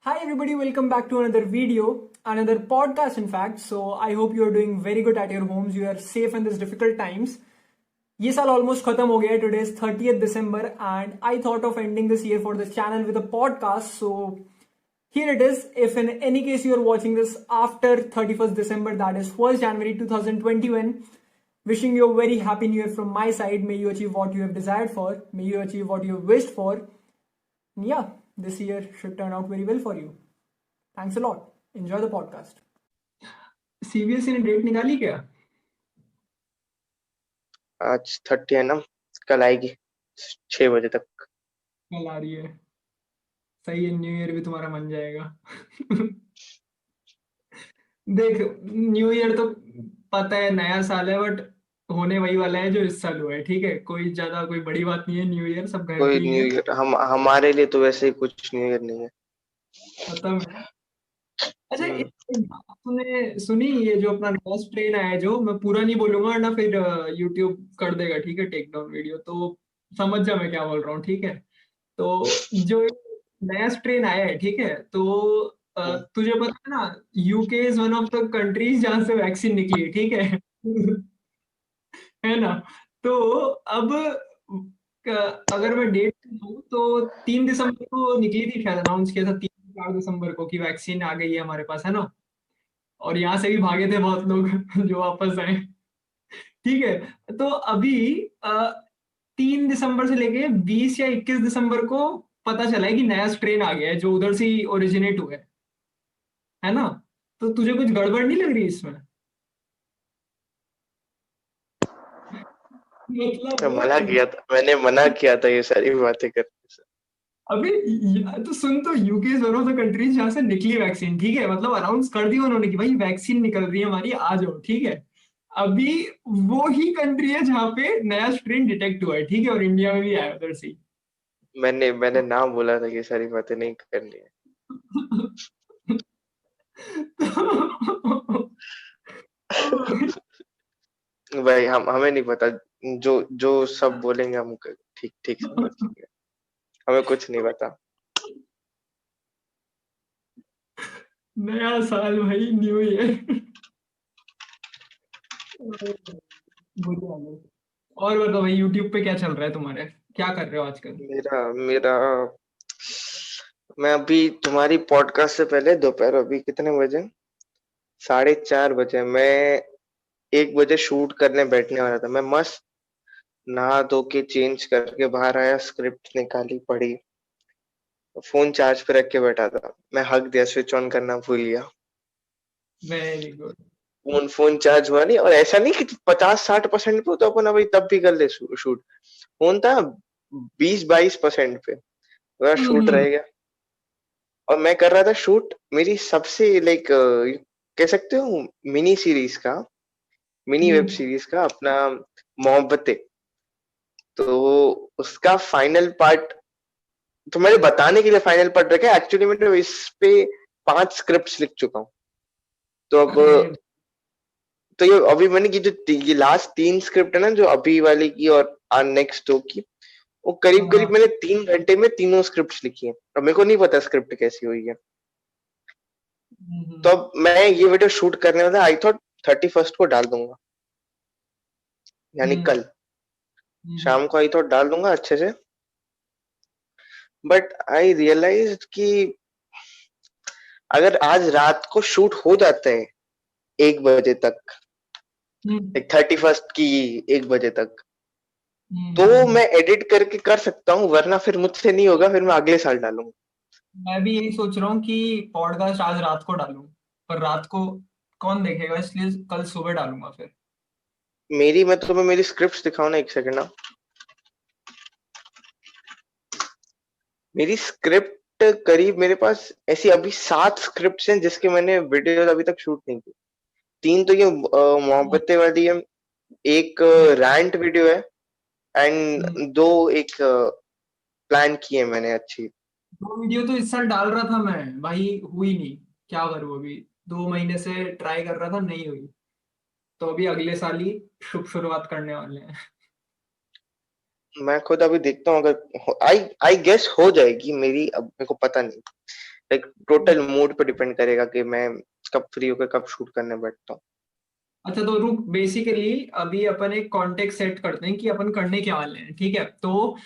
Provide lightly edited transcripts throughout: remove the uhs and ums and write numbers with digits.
Hi everybody, welcome back to another video, another podcast in fact. So I hope you are doing very good at your homes. You are safe in these difficult times. ये साल almost खत्म हो गया. Today is 30th December and I thought of ending this year for this channel with a podcast. So here it is. If in any case you are watching this after 31st December, that is 1st January 2021, wishing you a very happy new year from my side. May you achieve what you have desired for. May you achieve what you have wished for. Yeah, this year should turn out very well for you. Thanks a lot. Enjoy the podcast. CBSE ने date निकाली क्या? आज 30 है ना, कल आएगी 6 बजे तक। कल आ रही है. सही है, न्यू ईयर भी तुम्हारा मन जाएगा. देख, न्यू ईयर तो पता है नया साल है, बट होने वही वाला है जो इस साल हुआ है. ठीक है, कोई बड़ी बात नहीं है. न्यू ईयर सब घर कोई पे ही न्यू है. ईयर हमारे लिए तो वैसे ही कुछ न्यू ईयर नहीं है। खत्म है. अच्छा, हम्म, एक बात तूने सुनी? ये जो अपना नया ट्रेन आया है, जो मैं पूरा नहीं बोलूंगा ना, फिर यूट्यूब कर देगा. ठीक है, टेक डाउन वीडियो. तो समझ जा मैं क्या बोल रहा हूँ. ठीक है, तो जो नया स्ट्रेन आया है, ठीक है, तो हम्म। तुझे पता है ना, UK is one of the countries जहां से वैक्सीन निकली है. ठीक है. है ना? तो अब अगर मैं डेट दूं तो 3 दिसंबर को निकली थी, शायद अनाउंस किया था 3 4 दिसंबर को कि वैक्सीन आ गई है हमारे पास, है ना? और यहाँ से भी भागे थे बहुत लोग जो वापस आए. ठीक है. तो अभी 3 दिसंबर से लेके 20 या 21 दिसंबर को पता चला है कि नया स्ट्रेन आ गया है जो उधर से ही ओरिजिनेट हुआ है ना? तो तुझे कुछ गड़बड़ नहीं लग रही इसमें? मतलब मैंने मना किया था ये सारी बातें करने से। अभी तो सुन, तो UK is one of the countries जहां से निकली वैक्सीन. ठीक है, मतलब अनाउंस कर दिया उन्होंने कि भाई वैक्सीन निकल रही है हमारी, आ जाओ. ठीक है. अभी वो ही कंट्री है जहां पे नया स्ट्रेन डिटेक्ट हुआ है. ठीक है, और इंडिया में भी आया उधर से ही. मैंने नाम बोला था कि ये सारी बातें नहीं करनी है। भाई हमें नहीं पता, जो जो सब बोलेंगे हम ठीक ठीक समझ लेंगे। हमें कुछ नहीं पता। नया साल भाई, न्यू ईयर. बुरी हालत. और बताओ भाई, यूट्यूब पे क्या चल रहा है तुम्हारे? क्या कर रहे हो आजकल? मेरा मेरा मैं अभी तुम्हारी पॉडकास्ट से पहले दोपहर, अभी कितने बजे, 4:30 बजे, मैं 1 बजे शूट करने बैठने वाला था। मैं मस्त नहा धो के चेंज करके बाहर आया, स्क्रिप्ट निकाली, पढ़ी, फोन चार्ज पे रख के बैठा था। मैं हक दिया, स्विच ऑन करना भूल गया। Very good. फोन चार्ज हुआ नहीं, और ऐसा नहीं कि 50-60% पे हो तो अपन अभी तब भी कर ले शूट। फोन था 20-22% पे, मेरा शूट हम्म. रह गया। और मैं कर रहा था शूट मेरी सबसे लाइक, कह सकते हो मिनी सीरीज का, मिनी वेब हम्म. सीरीज का अपना, मोहब्बतें। तो उसका फाइनल पार्ट तो मैंने बताने के लिए फाइनल पार्ट रखा है। एक्चुअली मैंने इस पे 5 स्क्रिप्ट्स लिख चुका हूँ। तो अब अरे. तो ये अभी मैंने की जो ये लास्ट 3 स्क्रिप्ट है ना, जो अभी वाली की और नेक्स्ट 2 की, वो करीब हाँ. करीब मैंने 3 घंटे में तीनों स्क्रिप्ट लिखी है। और मेरे को नहीं पता स्क्रिप्ट कैसी हुई है। तो अब मैं ये वीडियो शूट करने वाला, आई थॉट 31st को डाल दूंगा, यानी हम्म. कल शाम को आई थॉट डाल दूंगा अच्छे से। बट आई रियलाइज कि अगर आज रात को शूट हो जाता है 1 बजे तक, हम्म. 31st की 1 बजे तक, तो हम्म. मैं एडिट करके कर सकता हूँ, वरना फिर मुझसे नहीं होगा, फिर मैं अगले साल डालूंगा। मैं भी यही सोच रहा हूँ कि पॉडकास्ट आज रात को डालूं, पर रात को कौन देखेगा, इसलिए कल सुबह डालूंगा फिर. मैं तुम्हें मेरी स्क्रिप्ट दिखाऊं ना, 1 सेकंड ना। मेरी स्क्रिप्ट करीब मेरे पास ऐसी अभी 7 स्क्रिप्ट्स हैं जिसके मैंने वीडियो अभी तक शूट नहीं की। 3 तो ये मोहब्बतें वाली है, एक रैंट वीडियो है, एंड हम्म. 2 एक प्लान की है मैंने अच्छी। दो वीडियो तो इस साल डाल रहा था मैं भाई, हुई नहीं. क्या करूँ अभी? 2 महीने से ट्राई कर रहा था, नहीं हुई. तो अभी अगले साल ही शुभ शुरुआत करने वाले हैं. मैं खुद अभी देखता हूँ, अगर आई आई गेस हो जाएगी मेरी, अब मेरे को पता नहीं। लाइक टोटल मूड पे डिपेंड करेगा कि मैं कब फ्री होकर कब शूट करने बैठता हूँ। अच्छा तो रुक, बेसिकली अभी अपन एक कॉन्टेक्स्ट सेट करते हैं कि अपन करने क्या वाले हैं, ठीक है? तो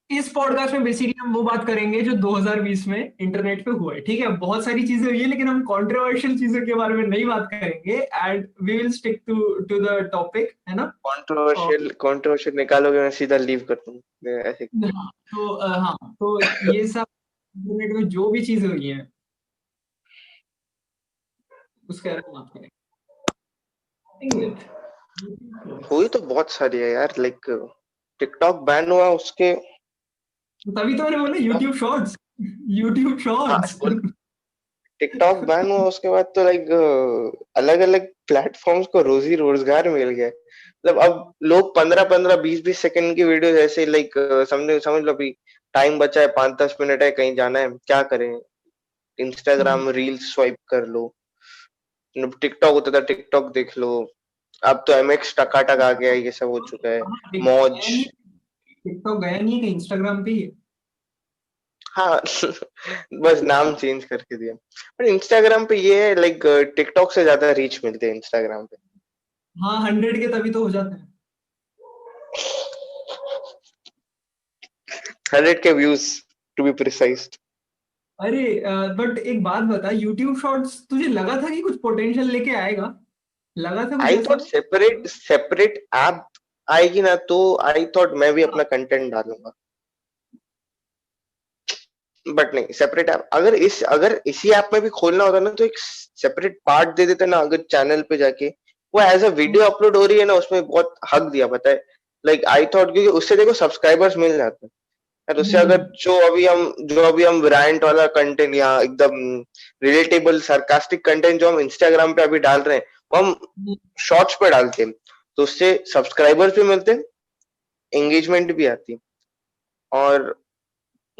इस पॉडकास्ट में बेसिकली हम वो बात करेंगे जो 2020 में इंटरनेट पे हुआ है, ठीक है? बहुत सारी चीजें हुई है लेकिन हम कंट्रोवर्शियल चीजों के बारे में नहीं बात करेंगे, and we will stick to the topic, है ना? और कंट्रोवर्शियल निकालोगे मैं सीधा लीव कर दूंगा ऐसे। हाँ तो हाँ तो ये सब इंटरनेट में जो भी चीजें हुई हैं उसके बारे में बात करेंगे। हुई तो बहुत सारी है यार, लाइक टिकटॉक बैन हुआ उसके। तभी तो मैंने बोला यूट्यूब शॉर्ट्स, यूट्यूब हाँ, शॉर्ट्स। टिकटॉक बैन हुआ उसके बाद तो लाइक अलग अलग प्लेटफॉर्म्स को रोजी रोजगार मिल गया। मतलब अब लोग 15-15 20-20 सेकंड की वीडियो जैसे लाइक समझ समझ लो अभी टाइम बचा है 5-10 मिनट है कहीं जाना है क्या करें, इंस्टाग्राम रील्स स्वाइप कर लो। टिकटॉक होता था टिकटॉक देख लो। अब तो एमएक्स टकाटक आ गया, ये सब हो चुका है। मौज। टिकटॉक गया नहीं है कहीं, इंस्टाग्राम पे ही है। हाँ बस नाम चेंज करके दिया। पर इंस्टाग्राम पे ये है लाइक टिकटॉक से ज्यादा रीच मिलते हैं इंस्टाग्राम पे। हाँ 100 के तभी तो हो जाते हैं। 100 के व्यूज टू बी प्रिसाइज। अरे बट एक बात बता, यूट्यूब शॉर्ट्स तुझे लगा था कि कुछ पोटेंशियल लेके आएगा? लगा था कुछ आई ऐसा? थॉट सेपरेट सेपरेट ऐप आएगी ना, तो आई थॉट मैं भी अपना कंटेंट डालूंगा। बट नहीं, सेपरेट ऐप अगर इसी ऐप में भी खोलना होता ना तो एक सेपरेट पार्ट दे देते ना, अगर चैनल पे जाके वो एज अ वीडियो अपलोड हो रही है ना उसमें बहुत हक दिया पता है। लाइक आई थॉट क्योंकि उससे देखो सब्सक्राइबर्स मिल जाते हैं यार, उससे अगर हम्म। जो अभी हम रैंट वाला कंटेंट या एकदम रिलेटेबल सरकास्टिक कंटेंट जो हम इंस्टाग्राम पे अभी डाल रहे हैं वो हम शॉर्ट्स पे डालते हैं, तो उससे सब्सक्राइबर्स भी मिलते हैं, एंगेजमेंट भी आती है और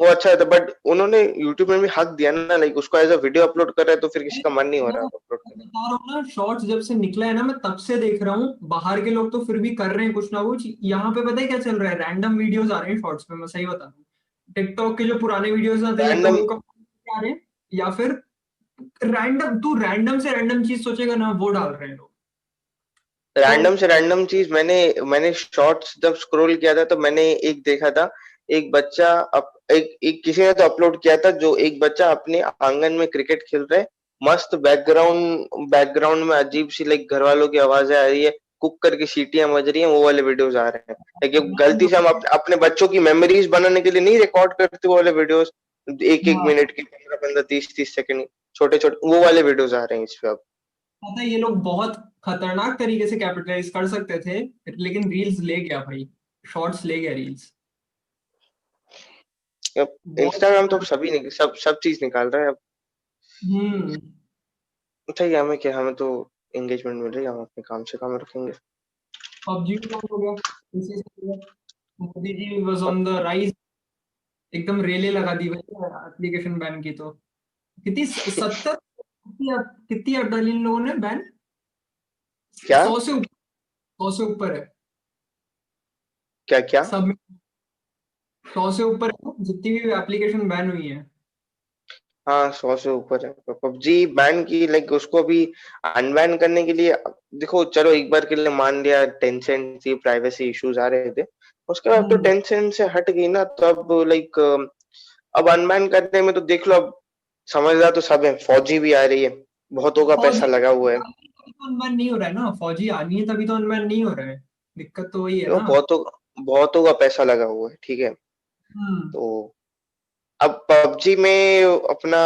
वो अच्छा रहता। बट उन्होंने यूट्यूब में भी हक दिया ना, लाइक उसको एज अ वीडियो अपलोड कर रहा है तो फिर किसी अरे का मन नहीं हो मैं रहा अपलोड करने बता रहा हूँ ना, शॉर्ट्स जब से निकला है ना मैं तब से देख रहा हूँ, बाहर के लोग तो फिर भी कर रहे हैं कुछ ना कुछ। यहाँ पे पता है क्या चल रहा है? रैंडम वीडियोस आ रहे हैं शॉर्ट्स पे, मैं सही बता रहा हूँ। टिकटॉक के जो पुराने वीडियोस आते हैं या तो रैंडम। वो आ रहे हैं, या फिर रैंडम, तू रैंडम से रैंडम चीज सोचेगा ना वो डाल रहे हैं लोग। तो रैंडम से रैंडम चीज मैंने मैंने शॉर्ट्स जब स्क्रॉल किया था तो मैंने एक देखा था। एक बच्चा एक किसी ने तो अपलोड किया था जो एक बच्चा अपने आंगन में क्रिकेट खेल रहा है, मस्त बैकग्राउंड बैकग्राउंड में अजीब सी लाइक घर वालों की आवाजें आ रही है, कुक करके सीटियां बज रही हैं, वो वाले वीडियोस आ रहे हैं। लेकिन गलती से हम अपने बच्चों की मेमोरीज बनाने के लिए नहीं रिकॉर्ड करते वो वाले वीडियोस, एक एक हाँ, मिनट के 15-15 30-30 सेकंड छोटे छोटे वो वाले वीडियोस आ रहे हैं इस पे अब। पता है ये लोग बहुत खतरनाक तरीके से कैपिटलाइज कर सकते थे, लेकिन रील्स ले गया भाई, शॉर्ट्स ले गया रील्स। बहुत। इंस्टाग्राम तो अब सब सब चीज निकाल रहा है अब। हम्म। अच्छा ये हमें क्या, हमें तो एंगेजमेंट मिल रही है, हम अपने काम से काम रखेंगे। पबजी भी लॉन्च हो गया इसी से। मोदी जी वाज अब ऑन द राइज, एकदम रेले लगा दी भाई एप्लीकेशन बैन की तो। कितनी 70, कितनी ऐप डाली इन लोगों ने बैन? क्या 100 से ऊपर, 100 से ऊपर है क्या क्या सब में। 100 से ऊपर है जितनी भी एप्लीकेशन बैन हुई है। हाँ 100 से ऊपर है पबजी बैन की, लाइक उसको अभी अनबैन करने के लिए देखो चलो एक बार के लिए मान लिया टेंसेंट से प्राइवेसी इश्यूज आ रहे थे, उसके बाद तो हम्म। टेंसेंट से हट गई ना, तो अब लाइक अब अनबैन करने में तो देख लो अब समझदार तो सब है, फौजी भी आ रही है, बहुतों का पैसा फौजी लगा हुआ है। आनी है तभी तो अनबैन नहीं हो रहा है ना, फौजी आनी है तभी तो अनबैन नहीं हो रहा है। दिक्कत तो वही है देखो ना। बहुतों का पैसा लगा हुआ है, ठीक है। हम्म। तो अब पबजी में अपना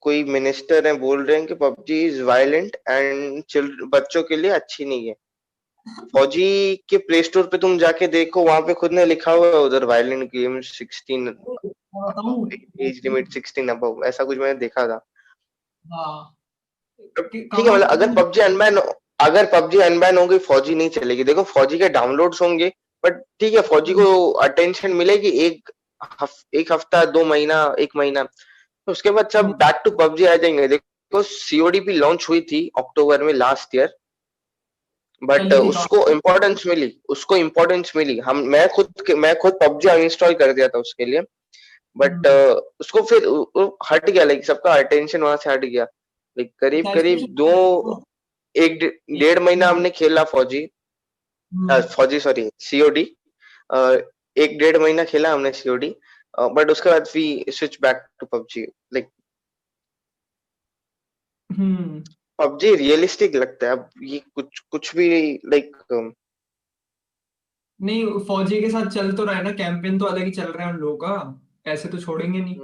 कोई मिनिस्टर है बोल रहे हैं कि PUBG is violent and chilled बच्चों के लिए अच्छी नहीं है। फौजी के प्ले स्टोर पे तुम जाके देखो, वहां पे खुद ने लिखा हुआ है उधर वायलेंट गेम 16, मैं बताऊं? एज लिमिट 16 अबव, ऐसा कुछ मैंने देखा था। हाँ, ठीक है, कहाँ मतलब पे तुम? अगर पबजी अनबैन हो गई फौजी नहीं चलेगी, देखो फौजी के डाउनलोड्स होंगे, बट ठीक है फौजी को अटेंशन मिलेगी एक हफ्ता 2 महीना 1 महीना, तो उसके बाद सब बैक टू पबजी आ जाएंगे। देखो सीओडी भी लॉन्च हुई थी अक्टूबर में लास्ट ईयर, बट जल्दी नहीं उसको इम्पोर्टेंस मिली। मैं खुद पबजी अनइंस्टॉल कर दिया था उसके लिए, बट उसको फिर वो हट गया, लाइक सबका अटेंशन वहां से हट गया। लाइक करीब करीब दो, एक 1.5 महीना हमने खेला फौजी, फौजी सॉरी सीओडी। एक 1.5 महीना खेला हमने सीओडी, बट उसके बाद we switch back to PUBG. Like hmm. PUBG realistic लगता है अब, ये कुछ कुछ भी लाइक। नहीं, फौजी के साथ चल तो रहा है ना, कैंपेन तो अलग ही चल रहा है उन लोगों का, ऐसे तो छोड़ेंगे नहीं।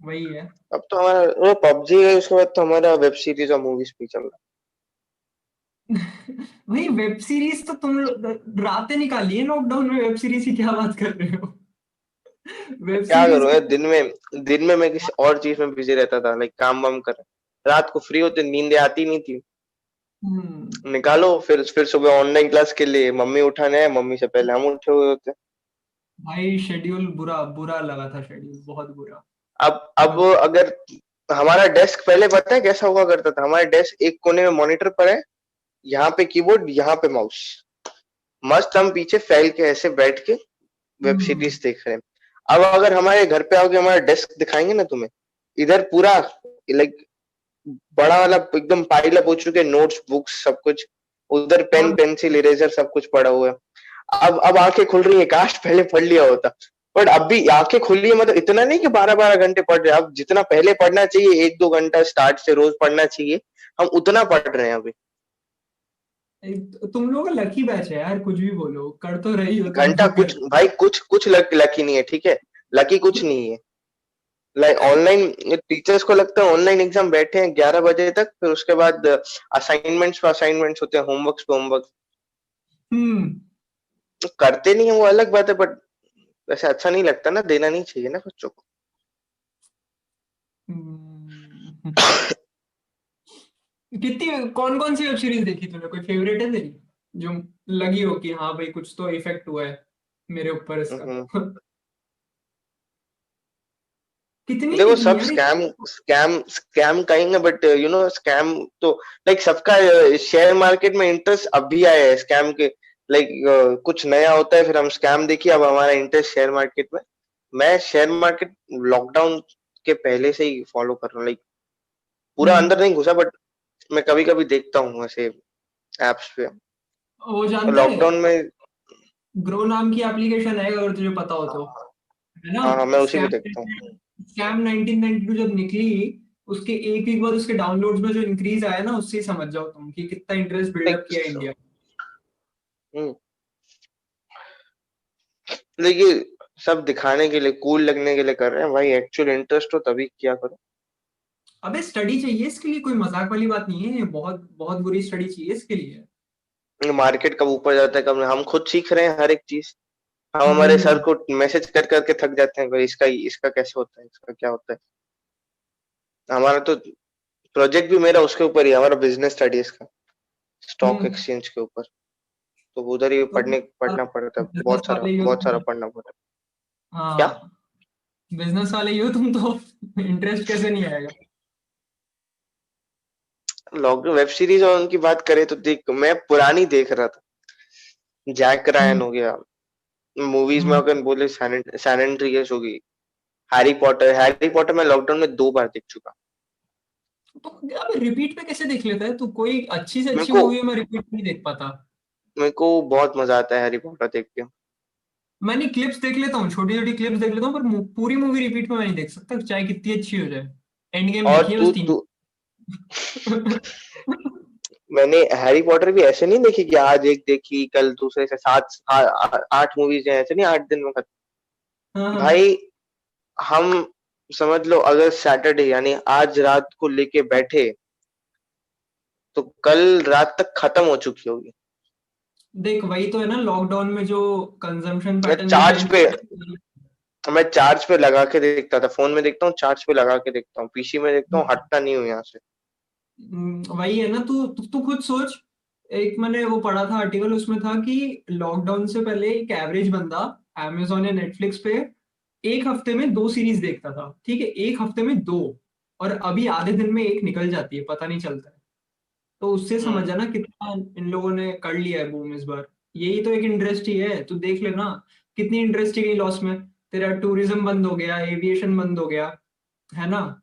वही है। अब तो हमारा पबजी है, उसके बाद तो हमारा वेब सीरीज और मूवीज भी चल रहा वही वेब सीरीज तो तुम रातें निकाली है लॉकडाउन में, वेब सीरीज की क्या बात कर रहे हो? है। वेब क्या सीरीज करूं के। यार, दिन में मैं किसी और चीज में बिजी रहता था, लाइक काम वाम कर। रात को फ्री होते नींद आती नहीं थी, हम्म। निकालो फिर सुबह ऑनलाइन क्लास के लिए मम्मी उठाने आए, मम्मी से पहले हम उठे हुए होते। भाई शेड्यूल बुरा बुरा लगा था, शेड्यूल बहुत बुरा। अब बहुत। अगर हमारा डेस्क पहले पता है कैसा हुआ करता था, हमारा डेस्क एक कोने में मॉनिटर पर है, यहाँ पे कीबोर्ड, यहाँ पे माउस, मस्त हम पीछे फैल के ऐसे बैठ के वेब हम्म। सीरीज देख रहे हैं। अब अगर हमारे घर पे आओगे, हमारा डेस्क दिखाएंगे ना तुम्हें, इधर पूरा लाइक बड़ा वाला एकदम पाइल अप हो चुके नोट्स बुक्स सब कुछ, उधर पेन और पेंसिल इरेजर सब कुछ पड़ा हुआ है। अब आंखें खुल रही है, काश पहले पढ़ लिया होता। बट अब भी आंखें खुल रही है, मतलब इतना नहीं कि 12-12 घंटे पढ़ रहे हैं, अब जितना पहले पढ़ना चाहिए 1-2 घंटा स्टार्ट से रोज पढ़ना चाहिए, हम उतना पढ़ रहे हैं अभी। तुम लोग का लकी बैच है यार, कुछ भी बोलो, कर तो रही हो तुम घंटा लोग कुछ कर। भाई, कुछ कुछ लकी नहीं है, ठीक है, लकी कुछ नहीं है। लाइक ऑनलाइन टीचर्स को लगता है ऑनलाइन एग्जाम बैठे हैं 11 बजे तक, फिर उसके बाद असाइनमेंट्स पे असाइनमेंट्स होते हैं, होमवर्क पे होमवर्क हम्म। करते नहीं है, वो अलग बात है, बट वैसे अच्छा नहीं लगता ना, देना नहीं चाहिए ना बच्चों को। हम्म। कितनी कौन कौन सी वेब सीरीज देखी तूने, कोई फेवरेट है तेरी जो लगी हो कि हाँ भाई कुछ तो इफेक्ट हुआ है मेरे ऊपर इसका? हम्म। कितनी देखो देखी सब यार? स्कैम स्कैम स्कैम कहेंगे, बट स्कैम तो लाइक सबका शेयर मार्केट में इंटरेस्ट अभी आया है स्कैम के। लाइक कुछ नया होता है फिर हम स्कैम देखिए, अब हमारा इंटरेस्ट शेयर मार्केट में। मैं शेयर मार्केट लॉकडाउन के पहले से ही फॉलो कर रहा हूँ, लाइक पूरा हम्म। अंदर नहीं घुसा, बट मैं कभी कभी देखता हूँ ऐसे एप्स पे। वो जानता है, लॉकडाउन में ग्रो नाम की एप्लीकेशन है अगर तुझे पता हो तो, है ना? हाँ हाँ, मैं उसी पे स्कैम देखता हूँ। स्कैम 1992 जब निकली, उसके एक वीक बाद उसके डाउनलोड्स में जो इंक्रीज आया ना, उससे ही समझ जाओ तुम कि कितना इंटरेस्ट बिल्डअप लाइक किया इंडिया। देखिए सब दिखाने के लिए, कूल लगने के लिए कर रहे हैं भाई, एक्चुअल इंटरेस्ट हो तभी किया करो। अबे स्टडी चाहिए इसके लिए, कोई मजाक वाली बात नहीं है, ये बहुत बहुत बुरी स्टडी चाहिए इसके लिए। मार्केट कब ऊपर जाता है कब नहीं, हम खुद सीख रहे हैं हर एक चीज। हम हमारे सर हम्म। को मैसेज कर करके थक जाते हैं, भाई इसका इसका कैसे होता है, इसका क्या होता है। हमारा तो प्रोजेक्ट भी मेरा उसके ऊपर ही है, हमारा बिजनेस स्टडीज का, स्टॉक हम्म। एक्सचेंज के ऊपर। तो उधर ही तो पढ़ना पड़ता है, बिजनेस वाले ही हो बहुत तुम सारा तो। पढ़ना पड़ता है। क्या? हाँ, बिजनेस वाले ही हो तुम तो। इंटरेस्ट कैसे नहीं आएगा? लॉकडाउन वेब सीरीज और उनकी बात करें तो देख, मैं पुरानी देख रहा था, जैक रायन हम्म। हो गया। मूवीज में हम्म। अगर बोले सैन एंड्रियस होगी, हैरी पॉटर मैं लॉकडाउन में 2 बार देख चुका। तो अब रिपीट पे कैसे देख लेता है तू? कोई अच्छी से मेरे अच्छी को मूवी में रिपीट नहीं देख पाता। मेरे को बहुत मजा आता है हैरी पॉटर देख के। मैंने क्लिप्स देख लेता हूँ, छोटी छोटी क्लिप्स देख लेता हूँ, पर पूरी मूवी रिपीट में मैं नहीं देख सकता, चाहे कितनी अच्छी हो जाए। एंड गेम और देखी है तू बस तीन। तू मैंने हैरी पॉटर भी ऐसे नहीं देखी कि आज एक देखी कल दूसरे से 8 मूवीज हैं, ऐसे नहीं 8 दिन में खत्म। हाँ हाँ। भाई हम समझ लो अगर सैटरडे यानी आज रात को लेके बैठे, तो कल रात तक खत्म हो चुकी होगी। देख वही तो है ना, लॉकडाउन में जो कंजम्पशन मैं पैटर्न जो चार्ज चेंज। पे मैं चार्ज पे लगा के देखता था, फोन में देखता हूँ चार्ज पे लगा के देखता हूँ, पीसी में देखता हूँ, हटता नहीं हूँ यहाँ से। वही है ना, तू तू तू खुद सोच। एक मैंने वो पढ़ा था आर्टिकल, उसमें था कि लॉकडाउन से पहले एक एवरेज बंदा amazon या नेटफ्लिक्स पे एक हफ्ते में 2 सीरीज देखता था, ठीक है, एक हफ्ते में 2। और अभी आधे दिन में एक निकल जाती है, पता नहीं चलता है। तो उससे समझ हम्म। जाना कितना इन लोगों ने कर लिया है बूम इस बार। यही तो एक इंडस्ट्री है, तू देख लेना कितनी इंडस्ट्री गई लॉस में। तेरा टूरिज्म बंद हो गया, एविएशन बंद हो गया, है ना।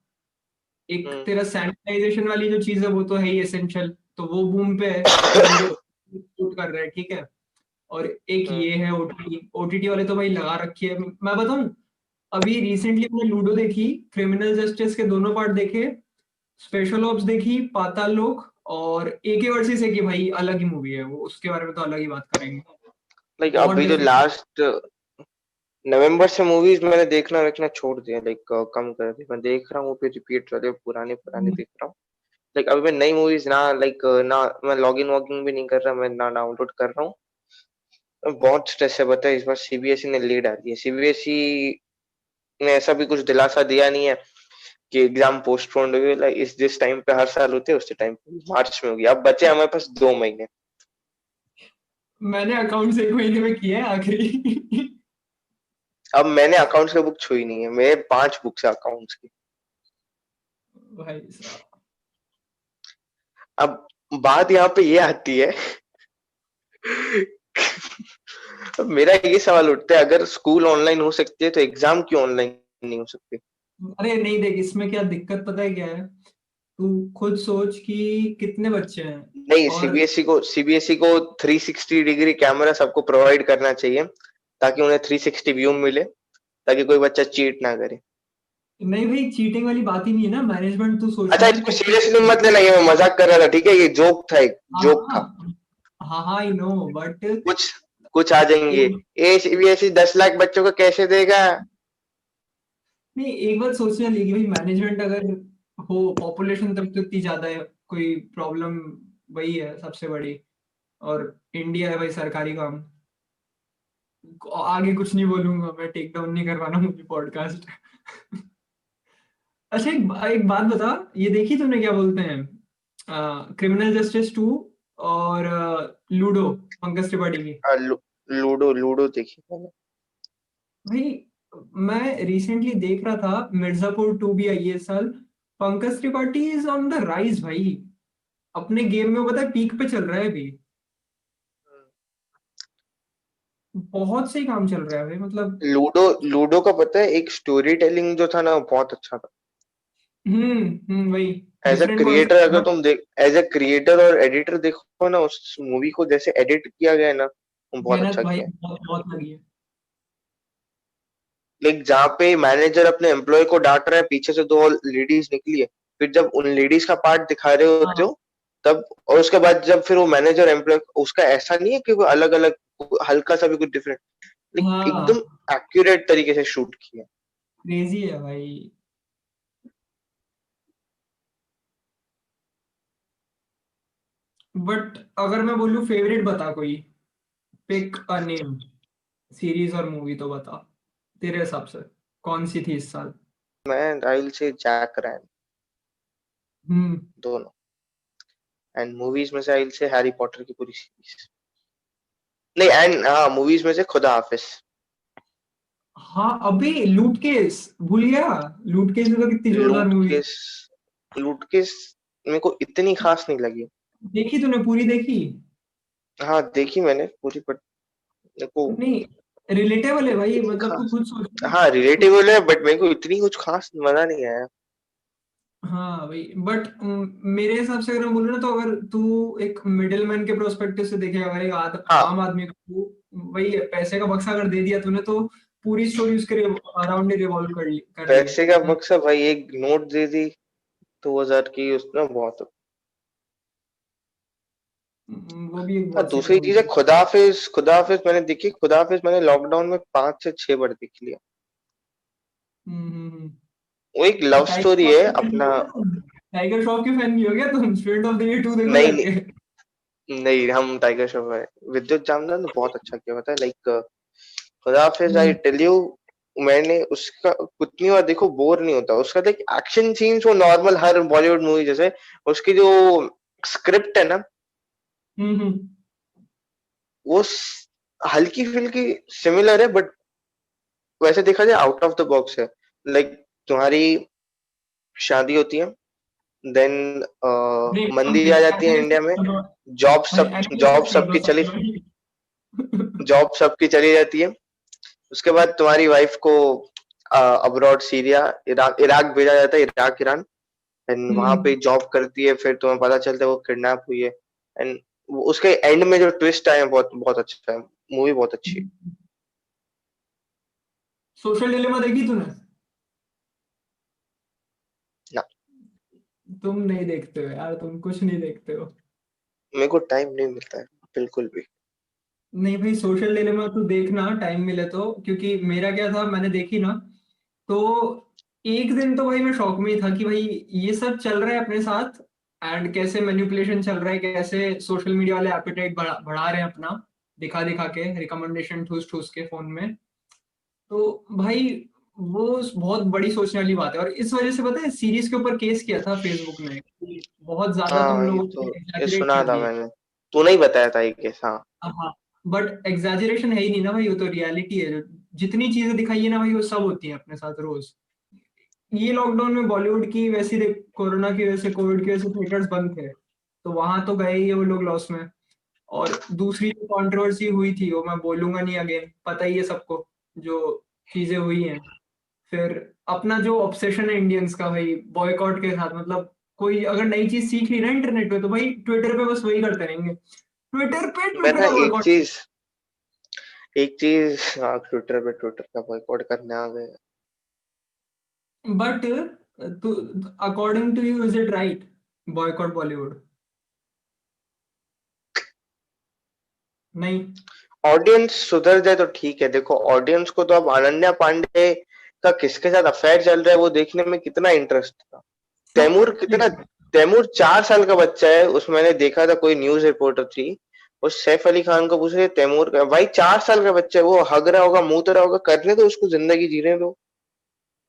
एक हम्म। तेरा सैनिटाइजेशन वाली जो चीज है वो तो है ही एसेंशियल, तो वो बूम पे है, सब बंदे शूट कर रहे हैं, ठीक है। और एक हम्म। ये है ओटीटी, ओटीटी वाले तो भाई लगा रखी है। मैं बताऊं, अभी रिसेंटली मैंने लूडो देखी, क्रिमिनल जस्टिस के दोनों पार्ट देखे, स्पेशल ऑप्स देखी, पाताल लोक, और एके वर्सेस एके, भाई अलग ही मूवी है वो, उसके बारे में तो अलग ही बात करेंगे। लाइक बहुत अभी जो डिफरेंट। लास्ट नवंबर से मूवीज मैंने देखना देखना छोड़ दिया, लाइक कम कर दिया। मैं देख रहा हूँ फिर रिपीट वाले पुराने पुराने देख रहा हूँ। लाइक अभी मैं नई मूवीज ना, लाइक ना मैं लॉग इन वॉगिंग भी नहीं कर रहा, मैं ना डाउनलोड कर रहा हूँ। बहुत स्ट्रेस है, बताए इस बार सीबीएसई ने लीड आ दी है। सीबीएसई ने ऐसा भी कुछ दिलासा दिया नहीं है कि एग्जाम पोस्टपोन्ड हो गई। लाइक इस जिस टाइम पे हर साल होते हैं उस टाइम पे मार्च में होगी। अब बचे हमारे पास 2 महीने। मैंने अकाउंट एक महीने में किया है आखिरी। अब मैंने अकाउंट्स की बुक छुई नहीं है, मेरे 5 बुक्स है अकाउंट्स की। भाई साहब। अब बात यहाँ पे ये आती है अब मेरा ये सवाल उठता है, अगर स्कूल ऑनलाइन हो सकती है तो एग्जाम क्यों ऑनलाइन नहीं हो सकते? अरे नहीं, देख इसमें क्या दिक्कत पता है क्या है, तू खुद सोच कि कितने बच्चे हैं। नहीं, और सीबीएसई को 360 डिग्री कैमरा सबको प्रोवाइड करना चाहिए, ताकि उन्हें 360 व्यू मिले, ताकि कोई बच्चा चीट ना करे। नहीं भाई, चीटिंग वाली बात ही नहीं है ना, मैनेजमेंट तू अच्छा, सोचना यार इसको कितने सीरियसली बच्चे मत हैं। लेना, ये मैं मजाक कर रहा था, ठीक है? ये जोक था, एक हाँ जोक हाँ था। हाँ हाँ, आई नो बट कुछ कुछ आ जाएंगे, एक, ए सीबीएसई 10 लाख बच्चों को कैसे देगा? नहीं एक बात सोचने लगी भाई, मैनेजमेंट अगर हो, पॉपुलेशन तब तो इतनी ज्यादा है, कोई प्रॉब्लम वही है सबसे बड़ी। और इंडिया है भाई, सरकारी काम। आगे कुछ नहीं बोलूंगा मैं, टेक डाउन नहीं करवाना मुझे पॉडकास्ट। अच्छा, एक बात बता, ये देखी तूने क्या बोलते हैं, क्रिमिनल जस्टिस 2 और लूडो, पंकज त्रिपाठी की। लूडो लूडो देखी मैंने। भाई मैं रिसेंटली देख रहा था, मिर्जापुर 2 भी आई है इस साल। Pankaj Tripathi is on the rise भाई, अपने गेम में वो पता है पीक पे चल रहा है अभी। बहुत सही काम चल रहा है भाई, मतलब। लूडो लूडो का पता है, एक स्टोरी टेलिंग जो था ना, वो बहुत अच्छा था। वही। एज अ डिफरेंट क्रिएटर, अगर कॉन्सेप्ट। तुम देख, एज अ क्रिएटर और एडिटर देखो ना, उस मूवी को जैसे एडिट किया गया है ना, वो बहुत मेहनत अच्छा भाई किया है। बहुत बहुत लगी है। लाइक जहाँ पे मैनेजर अपने एम्प्लॉय को डांट रहा है, पीछे से 2 लेडीज निकली है, फिर जब उन लेडीज का पार्ट दिखा रहे होते हाँ हो तब, और उसके बाद जब फिर वो मैनेजर एम्प्लॉय, उसका ऐसा नहीं है कि वो अलग अलग, हल्का सा भी कुछ डिफरेंट, लाइक हाँ, एकदम एक्यूरेट तरीके से शूट किया। क्रेजी है भाई। बट अगर मैं बोलूँ फेवरेट बता कोई, पिक अ नेम, सीरीज और मूवी तो बता, तेरे हिसाब से कौन सी थी इस साल। मैं राइल से जैक रैन, हम्म। दोनों। एंड मूवीज में से राइल से हैरी पॉटर की पूरी सीरीज। नहीं, एंड हाँ, मूवीज में से खुदा हाफिज। हाँ अबे लूट केस भूल गया, लूट केस भी तो कितनी जोरदार लूट मूवी। केस, लूट केस मेरे को इतनी खास नहीं लगी। देखी तूने, पूरी देखी। हाँ देखी मैंने पूरी, बट मेरे को नहीं, रिलेटेबल है भाई, इतनी मतलब तू खास, खुद सोच ना। हाँ तू, रिलेटेबल है, बट मेरे को इतनी कुछ खास मजा नहीं आया। हाँ भाई, बट मेरे हिसाब से अगर मैं बोलूँ ना, तो अगर तू एक मिडिल मैन के प्रोस्पेक्टिव से देखेगा, अगर एक हाँ, आम आदमी को वही है, पैसे का बक्सा अगर दे दिया तूने, तो पूरी स्टोरी उसके अराउंड ही रिवॉल्व कर रही है। पैसे का बक्सा भाई, एक नोट दे दी 2,000 की, उसमें बहुत। वो भी एक हाँ, बहुत सही दूसरी मूवी चीज है थी। खुदाफिज। खुदाफिज मैंने देखी, खुदाफिज मैंने लॉकडाउन में 5 से 6 बार देख लिया। हम्म हम्म, हम्म। वो एक लव टाइगर स्टोरी श्रॉफ है के फैन नहीं अपना। हो गया तुम? टाइगर श्रॉफ के फैन नहीं हो गया तुम? स्टूडेंट ऑफ द ईयर 2 देखो नहीं नहीं जाके। नहीं, हम टाइगर श्रॉफ है। विद्युत जामदार ने बहुत अच्छा किया, पता है, like खुदाफिज, I hmm, tell you, मैंने उसका कितनी बार देखो, बोर नहीं होता उसका। लाइक एक्शन सीन्स वो नॉर्मल हर बॉलीवुड मूवी जैसे, उसकी जो स्क्रिप्ट है ना, हम्म। वो हल्की फुल्की सिमिलर है, बट वैसे देखा जाए आउट ऑफ द बॉक्स है। लाइक तुम्हारी शादी होती है, देन ब्रेकअप मंदी आ जाती है एक्चुअली इंडिया में, कर दो जॉब भाई, सब, एक्चुअली जॉब कर दो सबकी चली, सब भाई। जॉब सबकी चली जाती है, उसके बाद तुम्हारी वाइफ को अब्रॉड, सीरिया, इराक इराक भेजा जाता है, इराक ईरान, एंड वहां पे हम्म। जॉब करती है, फिर तुम्हें पता चलता है वो किडनैप हुई है, एंड उसके एंड में जो ट्विस्ट आए हैं बहुत बहुत अच्छा है, मूवी बहुत अच्छी है। सोशल डिलेमा देखी तूने? ना, तुम नहीं देखते हो यार, तुम कुछ नहीं देखते हो। मेरे को टाइम नहीं मिलता है बिल्कुल भी। नहीं भाई, सोशल डिलेमा तू देखना टाइम मिले तो, क्योंकि मेरा क्या था, मैंने देखी ना, तो एक दिन तो भाई मैं शॉक में ही था कि भाई ये सब चल रहा है अपने साथ, एंड कैसे मैनिपुलेशन चल रहा है, कैसे सोशल मीडिया वाले एपिटाइट बढ़ा रहे हैं अपना, दिखा दिखा के रिकमेंडेशन ठूस ठूस के फोन में। तो भाई वो बहुत बड़ी सोचने वाली बात है, और इस वजह से पता है सीरीज के ऊपर केस किया था फेसबुक ने कि बहुत ज्यादा तुम हाँ, लोगों ने ये एग्जैजरेट सुना कर था दिया। मैंने, तू नहीं बताया था ये केस, हाँ। हाँ, बट एग्जैजरेशन है ही नहीं ना भाई, वो तो रियलिटी है। जो जितनी चीजें दिखाई है ना भाई, वो सब होती है अपने साथ रोज। ये लॉकडाउन में बॉलीवुड की वैसी देख, कोरोना की वजह से, कोविड की वजह से थिएटर्स बंद थे, तो वहां तो गए ही है वो लोग लॉस में। और दूसरी जो कंट्रोवर्सी हुई थी, वो मैं बोलूंगा नहीं, अगेन पता ही है सबको जो चीजें हुई हैं। फिर अपना जो ऑब्सेशन है इंडियंस का भाई बॉयकॉट के साथ, मतलब कोई अगर नई चीज सीख ली ना इंटरनेट पे, तो भाई ट्विटर पे बस वही करते रहेंगे, ट्विटर पे मैं ट्विटर ना का बॉयकॉट। एक चीज, हाँ, ट्विटर का बॉयकॉट करने आ गए। But according to you, is it right boycott Bollywood? नहीं। ऑडियंस सुधर जाए तो ठीक है, देखो ऑडियंस को तो अब अनन्या पांडे का किसके साथ अफेयर चल रहा है वो देखने में कितना इंटरेस्ट था। तैमूर कितना, तैमूर 4 साल का बच्चा है, उसमें मैंने देखा था, कोई न्यूज रिपोर्टर थी, वो सैफ अली खान को पूछ रही है, तैमूर का भाई 4 साल का बच्चा है, वो हग रहा होगा, मूत रहा होगा, करने दो उसको, जिंदगी जीने दो।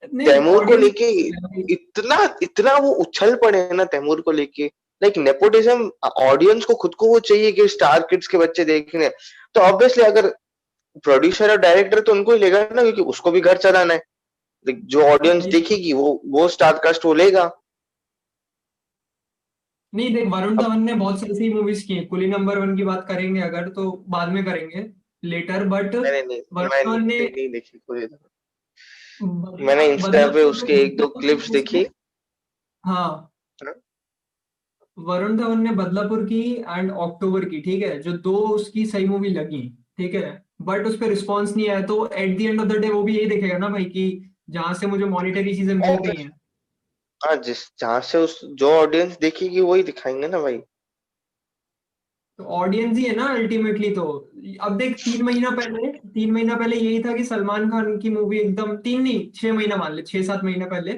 नहीं, तैमूर को ऑडियंस। लेके इतना इतना वो उछल पड़े हैं ना तैमूर को लेके, लाइक नेपोटिज्म। ऑडियंस को खुद को वो चाहिए कि स्टार किड्स के बच्चे देखने हैं। तो ऑब्वियसली अगर प्रोड्यूसर और डायरेक्टर तो उनको ही लेगा ना, क्योंकि उसको भी घर चलाना है। Like, जो ऑडियंस देखेगी वो स्टार कास्ट वो लेगा। नहीं देख, वरुण अब धवन ने बहुत सारी ऐसी मूवीज की हैं, कुली नंबर वन की बात करेंगे अगर तो बाद में करेंगे, लेटर, बट मैंने नहीं वरुण मैं धवन ने नहीं देखी कोई। मैंने इंस्टा पे बदलापुर उसके एक दो बदलापुर की क्लिप्स केस देखी। में। हाँ, है ना? वरुण धवन ने बदलापुर की एंड अक्टूबर की, ठीक है, जो दो उसकी सही मूवी लगी, ठीक है, बट उस पर रिस्पॉन्स नहीं आया, तो at the end of the day वो भी यही देखेगा ना भाई कि जहां से मुझे मॉनिटरी चीजें मिल और रही हैं। हाँ, जिस जहां से उस जो ऑडियंस देखेगी वही दिखाएंगे ना भाई। तो ऑडियंस ही है ना अल्टीमेटली तो। अब देख, 3 महीना पहले यही था कि सलमान खान की मूवी, एकदम 3 नहीं 6 महीना मान ले, 6-7 महीना पहले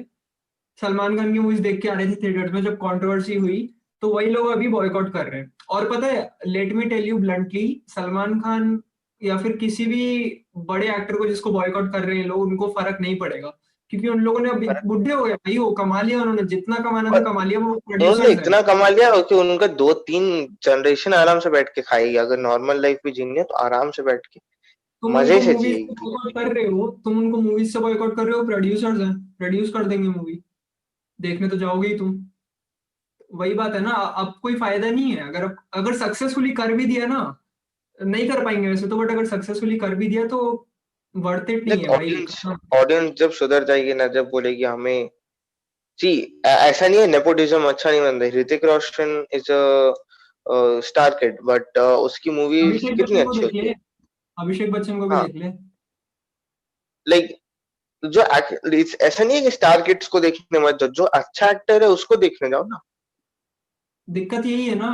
सलमान खान की मूवीज देख के आ रहे थे थिएटर्स में, जब कंट्रोवर्सी हुई, तो वही लोग अभी बॉयकॉट कर रहे हैं। और पता है, let me tell you bluntly, Salman Khan या फिर किसी भी बड़े एक्टर को जिसको बॉयकॉट कर रहे हैं लोग, उनको फर्क नहीं पड़ेगा, क्योंकि उन लोगों ने अभी पर बुढ़े हो गए भाई, वो कमा लिया उन्होंने, जितना कमाना था और कमा लिया, वो उन्होंने प्रोड्यूसर्स हैं। इतना कमा लिया कि उनका 2-3 जनरेशन आराम से बैठ के खाएगी, अगर नॉर्मल लाइफ भी जीनी है तो आराम से बैठ के तुम मजे उनको से मूवीज से जिएगी। बॉयकॉट कर रहे हो, तुम उनको मूवीज से बॉयकॉट कर रहे हो, प्रोड्यूसर्स हैं, प्रोड्यूस कर देंगे मूवी, देखने तो जाओगे ही तुम। वही बात है ना, अब कोई फायदा नहीं है, अगर सक्सेसफुली कर भी दिया ना, नहीं कर पाएंगे वैसे तो, बट अगर सक्सेसफुली कर भी दिया तो वर्थ इट नहीं लाइक है भाई, ऑडियंस खत्म। ऑडियंस जब सुधर जाएगी ना, जब बोलेगी हमें, जी, ऐसा नहीं है नेपोटिज्म अच्छा नहीं बनता, Hrithik Roshan is a star kid, but उसकी मूवीज अभिषेक कितनी बच्चन को अच्छी देख होती ले, है। अभिषेक बच्चन को भी हाँ, देख ले। लाइक ऐसा नहीं है कि स्टार किड्स को देखने मत जाओ, जो अच्छा एक्टर है उसको देखने जाओ ना। दिक्कत यही है ना।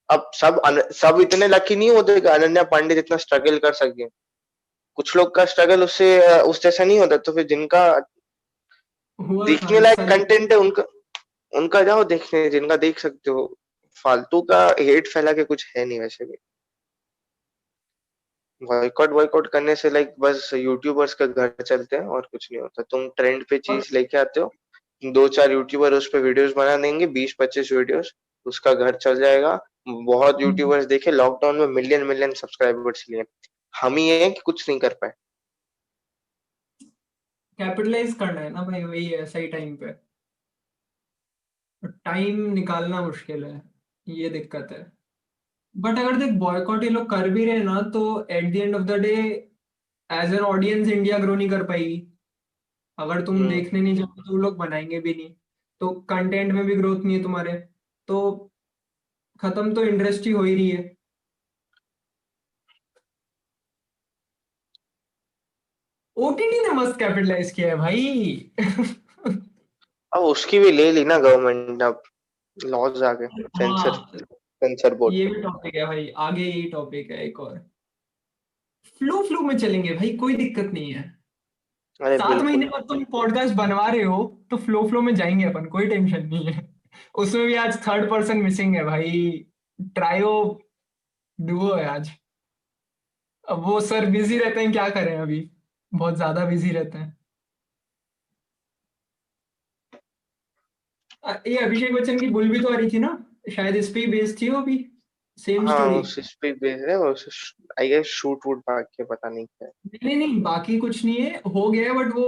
अब सब इतने लकी नहीं होते कि अनन्या पांडे जितना स्ट्रगल कर सके। कुछ लोग का स्ट्रगल उस जैसा नहीं होता, तो फिर जिनका हुआ था देखने एक लायक साल। कंटेंट है उनका उनका जाओ देखने, जिनका देख सकते हो। फालतू का हेट फैला के कुछ है नहीं वैसे भी। बॉयकॉट बॉयकॉट करने से लाइक बस यूट्यूबर्स का घर चलते हैं और कुछ नहीं होता। तुम ट्रेंड पे और चीज लेके आते हो, 2-4 यूट्यूबर उस पे वीडियोस बना देंगे, 20-25 वीडियोस, उसका घर चल जाएगा। बहुत यूट्यूबर्स देखे लॉकडाउन में, मिलियन मिलियन सब्सक्राइबर्स लिए। हम ही है कि कुछ नहीं कर पाए। कैपिटलाइज करना है ना भाई, वही है सही टाइम पे, टाइम निकालना मुश्किल है, ये दिक्कत है। बट अगर देख बॉयकॉट ये लोग कर भी रहे हैं ना, तो at the end of the day as an audience India grow नहीं कर पाएगी। अगर तुम हम्म। देखने नहीं जाओगे तो वो लोग बनाएंगे भी नहीं, तो कंटेंट में भी ग्रोथ नहीं है तुम्हारे, तो खत्म तो इंडस्ट्री हो ही रही है। ओटीटी ने मस्त कैपिटलाइज किया है भाई। अब उसकी भी ले ली ना गवर्नमेंट, अब लॉज आ गए, सेंसर हाँ, सेंसर बोर्ड। ये भी टॉपिक है भाई, आगे यही टॉपिक है एक और। फ्लो फ्लो में चलेंगे भाई, कोई दिक्कत नहीं है। अरे 7 महीने बिल्कुल। बाद तुम पॉडकास्ट बनवा रहे हो तो फ्लो फ्लो में जाएंगे अपन, कोई टेंशन नहीं है। उसमें भी आज थर्ड पर्सन मिसिंग है भाई, ट्रायो डुओ है आज। अब वो सर बिजी रहते हैं, क्या करें अभी, बहुत ज्यादा बिजी रहते हैं। ये अभिषेक बच्चन की बुल भी तो आ रही थी ना, शायद इस पे ही बेस्ड थी वो भी, सेम हाँ स्टोरी। उस पे बेच रहे हैं, उस आई गेस शूट वूट भाग के पता नहीं क्या है। नहीं नहीं, बाकी कुछ नहीं है, हो गया है, बट वो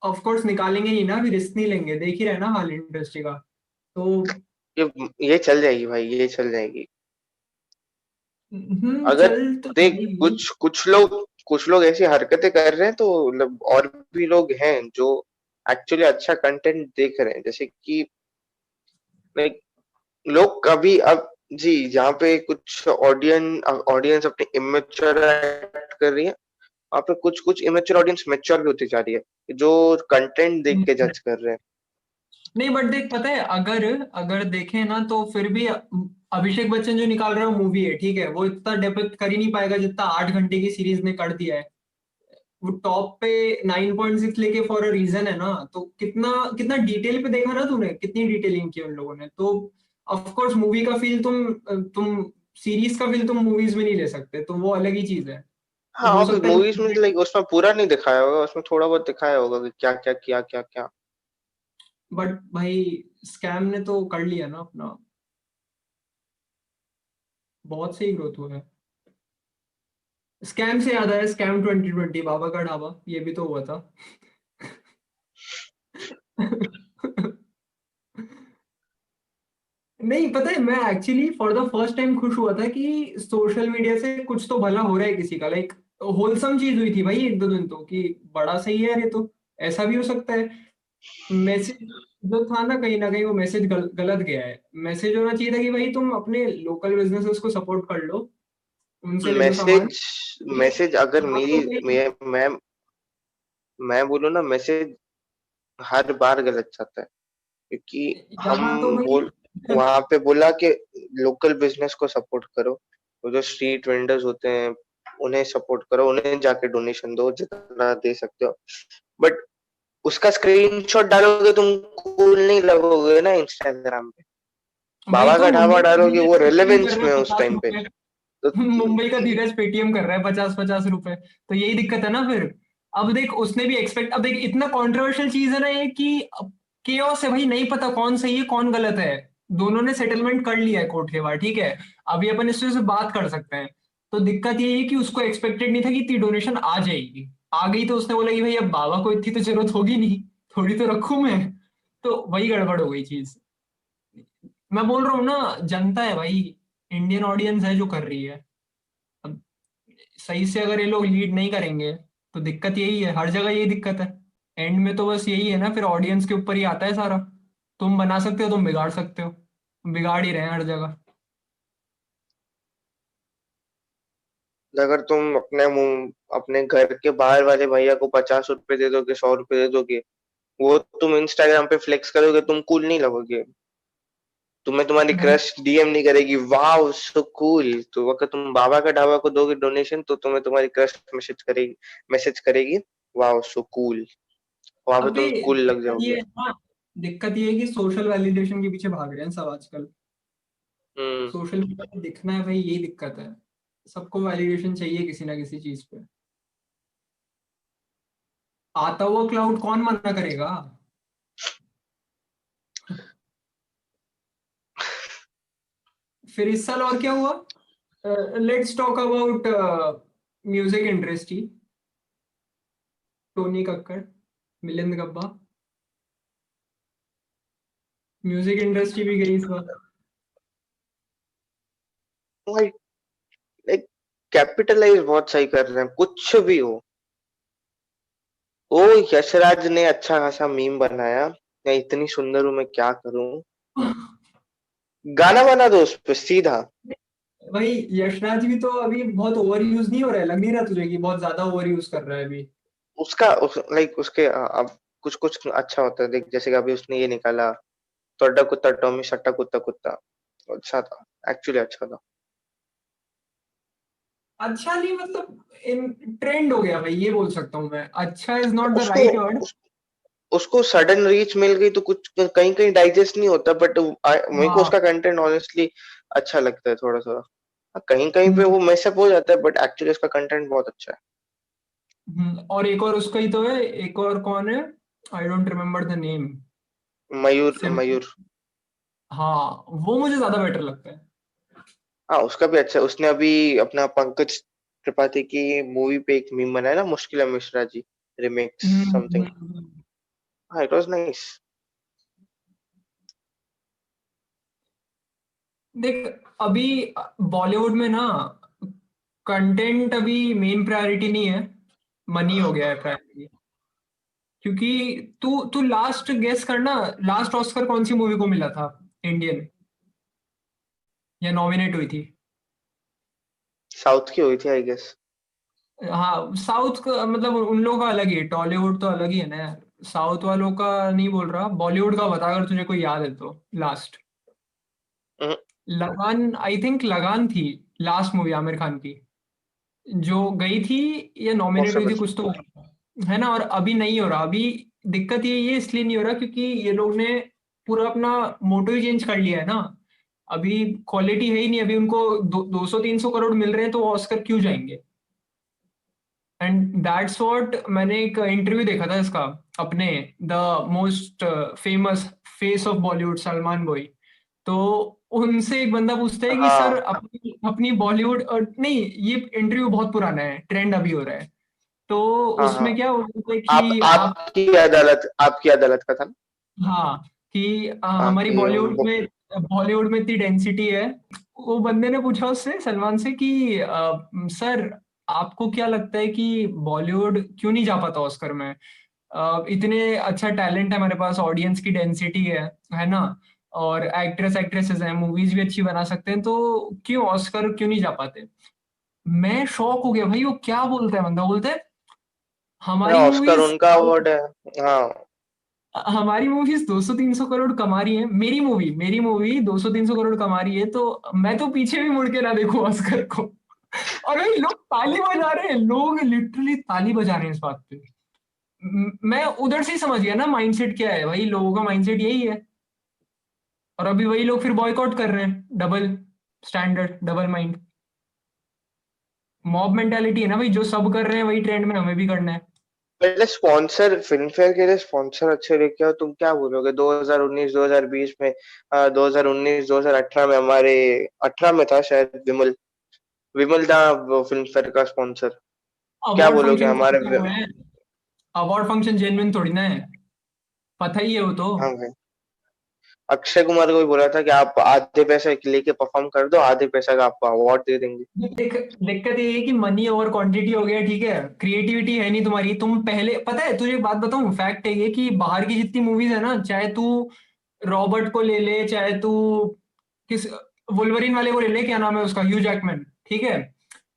ऑफ कोर्स निकालेंगे नहीं ना, अभी रिस्क नहीं लेंगे, देख ही रहे हैं ना हाल इंडस्ट्री का। तो ये चल जाएगी भाई, ये चल जाएगी। अगर चल तो देख, जाएगी। कुछ लोग ऐसी हरकतें कर रहे हैं, तो मतलब और भी लोग हैं जो एक्चुअली अच्छा कंटेंट देख रहे हैं, जैसे कि लाइक लोग कभी अब जी, जहाँ पे कुछ ऑडियंस अपने इमेच्योर एक्ट कर रही है, वहाँ पे कुछ कुछ इमेच्योर ऑडियंस मैच्योर भी होती जा रही है, जो कंटेंट देख के जज कर रहे हैं। नहीं बट देख, पता है, अगर अगर देखें ना तो फिर भी अभिषेक बच्चन जो निकाल रहा है मूवी है, ठीक है, वो इतना डेपिक्ट कर ही नहीं पाएगा जितना 8 घंटे की सीरीज ने कर दिया है। वो टॉप पे 9.6 लेके फॉर अ रीजन है ना, तो कितना कितना डिटेल पे देखा ना तूने, कितनी डिटेलिंग की उन लोगों ने, तो ऑफ कोर्स मूवी का फील तुम सीरीज का फील तुम मूवीज में नहीं ले सकते, तो वो अलग ही चीज है। तो हाँ, हो अब सकता है मूवीज में लाइक उसमें पूरा नहीं दिखाया होगा, उसमें थोड़ा बहुत दिखाया होगा कि क्या क्या किया, क्या क्या। बट भाई स्कैम ने तो कर लिया ना अपना, बहुत सही ग्रोथ हुआ है। स्कैम से याद आया, स्कैम 2020 बाबा का ढाबा, ये भी तो हुआ था। नहीं पता है, मैं actually for the first time खुश हुआ था कि सोशल मीडिया से कुछ तो भला हो रहा है किसी का, लाइक होलसम चीज हुई थी भाई 1-2 दिन तो, कि बड़ा सही है यार, ये तो ऐसा भी हो सकता है। मैसेज जो था ना कहीं वो मैसेज गलत गया है। मैसेज होना चाहिए था कि भाई तुम अपने लोकल बिजनेसेस को सपोर्ट कर लो, उनसे ले लो सामान। मैसेज मैसेज अगर आप मेरी तो भाई, मैं बोलूँ ना, मैसेज हर बार गलत जाता है, क्योंकि हम यहाँ तो भाई बोल वहां पे बोला कि लोकल बिजनेस को सपोर्ट करो, वो जो स्ट्रीट वेंडर्स होते हैं उन्हें सपोर्ट करो, उन्हें जाके डोनेशन दो जितना दे सकते हो, बट उसका स्क्रीनशॉट डालोगे तुम, कूल नहीं लगोगे ना इंस्टाग्राम पे। भाई बाबा तो का ढाबा मुंबई का डालोगे धीरज वो पेटीएम कर रेलेवेंस रहा में है है उस पचास टाइम पे। रुपए तो मुंबई का धीरज पेटीएम कर रहा है 50-50 रुपए, तो यही दिक्कत है ना फिर। अब देख उसने भी एक्सपेक्ट, अब देख इतना कंट्रोवर्शियल चीज है ना ये, कि केओस है भाई, नहीं पता कौन सही है कौन गलत है। दोनों ने सेटलमेंट कर लिया है कोर्ट के बाद, ठीक है, अभी अपन इस से बात कर सकते हैं। तो दिक्कत ये है कि उसको एक्सपेक्टेड नहीं था कि इतनी डोनेशन आ जाएगी, आ गई तो उसने बोला कि भाई अब बाबा को इतनी तो जरूरत होगी नहीं, थोड़ी तो रखूं मैं। तो वही गड़बड़ हो गई चीज। मैं बोल रहा हूँ ना, जनता है भाई, इंडियन ऑडियंस है जो कर रही है। अब सही से अगर ये लोग लीड नहीं करेंगे तो दिक्कत यही है, हर जगह यही दिक्कत है। एंड में तो बस यही है ना, फिर ऑडियंस के ऊपर ही आता है सारा। तुम बना सकते हो, तुम बिगाड़ सकते हो, बिगाड़ ही रहे हैं हर जगह। अगर तुम अपने घर के बाहर वाले भैया को 50 रुपए दे दोगे, 100 रुपए दे दोगे, वो तुम इंस्टाग्राम पे फ्लेक्स करोगे, तुम कूल नहीं लगोगे। तुम्हें तुम्हारी भाई क्रश डीएम नहीं करेगी, वाह सो कूल। तो अगर तुम बाबा का ढाबा को दोगे डोनेशन, तो तुम्हें तुम्हारी क्रश मैसेज करेगी, वाह सो कूल। वहां पे अबे तुम कूल लग दिक्कत ये जाओगे। है ना, दिक्कत ये है कि सोशल वैलिडेशन के पीछे भाग रहे हैं सब आजकल। हम्म। सोशल मीडिया पे दिखना है भाई, यही दिक्कत है। सबको वैलिडेशन चाहिए किसी ना किसी चीज पे। आता हुआ क्लाउड कौन मना करेगा। फिर इस साल और क्या हुआ, let's talk about music industry. Tony Kakkar, Milind Gabba, music industry भी गई इस बार। कैपिटलाइज बहुत सही कर रहे हैं, कुछ भी हो। ओ यशराज ने अच्छा खासा मीम बनाया, मैं इतनी सुंदर हूं मैं क्या करूं, गाना बना दो उस पे सीधा। भाई यशराज भी तो अभी बहुत ओवर यूज नहीं हो रहा है? लग नहीं रहा तुझे कि बहुत ज्यादा ओवर यूज कर रहा है अभी? लाइक उसके अब कुछ कुछ अच्छा होता है, देख जैसे कि अभी उसने ये निकाला, तोड़ा कुत्ता टॉमी सट्टा कुत्ता कुत्ता, अच्छा था, एक्चुअली अच्छा था। अच्छा नहीं मतलब इन ट्रेंड हो गया भाई, ये बोल सकता हूँ मैं। अच्छा इज नॉट द उसको राइट वर्ड। उसको सडन रीच मिल गई तो कुछ कहीं कहीं डाइजेस्ट नहीं होता, बट मेरे को हाँ। उसका कंटेंट ऑनेस्टली अच्छा लगता है थोड़ा थोड़ा। कहीं कहीं पे हम्म, वो मैसअप हो जाता है, बट एक्चुअली उसका कंटेंट बहुत अच्छा है। और एक और उसका ही तो है, एक और कौन है? I don't remember the name. Mayur सिम। मयूर। हाँ, वो मुझे ज्यादा बेटर लगता है। हाँ उसका भी अच्छा है। उसने अभी अपना पंकज त्रिपाठी की मूवी पे एक मीम बनाया ना, मुश्किल है मिश्रा जी रिमिक्स समथिंग। हम्म। हाँ इट वाज नाइस। देख, अभी बॉलीवुड में ना कंटेंट अभी मेन प्रायोरिटी नहीं है, मनी हो गया है प्रायोरिटी। क्योंकि तू तू लास्ट गेस करना, लास्ट ऑस्कर कौन सी मूवी को मिला था इंडियन, या नॉमिनेट हुई थी? साउथ की हुई थी आई गेस। हाँ, साउथ का मतलब उन लोगों का अलग ही है, टॉलीवुड तो अलग ही है ना यार। साउथ वालों का नहीं बोल रहा, बॉलीवुड का बता अगर तुझे कोई याद है तो। लास्ट लगान, आई थिंक लगान थी लास्ट मूवी आमिर खान की जो गई थी, या नॉमिनेट हुई थी पॉसिबल। कुछ तो, है ना? और अभी नहीं हो रहा। अभी दिक्कत ये इसलिए नहीं हो रहा क्योंकि ये लोग ने पूरा अपना मोटो ही चेंज कर लिया है ना। अभी क्वालिटी है ही नहीं। अभी उनको 200-300 करोड़ मिल रहे हैं तो वो ऑस्कर क्यों जाएंगे? एंड दैट्स व्हाट, मैंने एक इंटरव्यू देखा था इसका, अपने the most famous face of Bollywood Salman गोई। तो उनसे एक बंदा पूछता है कि सर हाँ अपनी अपनी बॉलीवुड, नहीं ये इंटरव्यू बहुत पुराना है, ट्रेंड अभी हो रहा है। तो हाँ हाँ। उसमें क्या बोलते हैं कि आप, आपकी अदालत का था ना। हाँ, कि हाँ हमारी कि बॉलीवुड में इतनी डेंसिटी है। वो बंदे ने पूछा उससे, सलमान से, कि सर आपको क्या लगता है कि बॉलीवुड क्यों नहीं जा पाता ऑस्कर में? इतने अच्छा टैलेंट है हमारे पास, ऑडियंस की डेंसिटी है ना? और एक्ट्रेसेस हैं, मूवीज भी अच्छी बना सकते हैं, तो क्यों ऑस्कर क्यों नहीं जा पाते? मैं शॉक हो गया भाई, वो क्या बोलता है बंदा, बोलता है हमारी ऑस्कर मूवीज उनका अवार्ड है। हाँ हमारी मूवीज 200-300 करोड़ कमा रही है, मेरी मूवी 200-300 करोड़ कमा रही है, तो मैं तो पीछे भी मुड़ के ना देखूं ऑस्कर को। और भाई लोग ताली बजा रहे हैं, लोग लिटरली ताली बजा रहे हैं इस बात पे। मैं उधर से ही समझ गया ना माइंडसेट क्या है भाई, लोगों का माइंडसेट यही है। और अभी वही लोग फिर बॉयकॉट कर रहे हैं, double standard, double mind, mob mentality है ना भाई, जो सब कर रहे हैं वही ट्रेंड में हमें भी करना है। पहले स्पॉन्सर, फिल्म फेयर के लिए स्पॉन्सर अच्छे लेके आओ, तुम क्या बोलोगे 2019 2020 में, 2019 2018 में हमारे, 18 में था शायद, विमल, विमल था वो फिल्म फेयर का स्पॉन्सर। क्या अवार्ड बोलोगे फंक्शन हमारे वो है, अवार्ड फंक्शन जेन्युइन थोड़ी ना है, पता ही है वो तो। हाँ भाई, अक्षय कुमार को भी बोला था कि आप आधे पैसे लेके परफॉर्म कर दो, आधे पैसा का आपको अवार्ड दे देंगे। दिक्कत ये है कि मनी ओवर क्वांटिटी हो गया, ठीक है, क्रिएटिविटी है नहीं तुम्हारी। तुम पहले, पता है तुझे एक बात बताऊं, फैक्ट है ये कि बाहर की जितनी मूवीज है ना, चाहे तू रॉबर्ट को ले ले, चाहे तू किस वुल्वरिन वाले को ले ले, क्या नाम है उसका, ह्यू जैकमैन, ठीक है।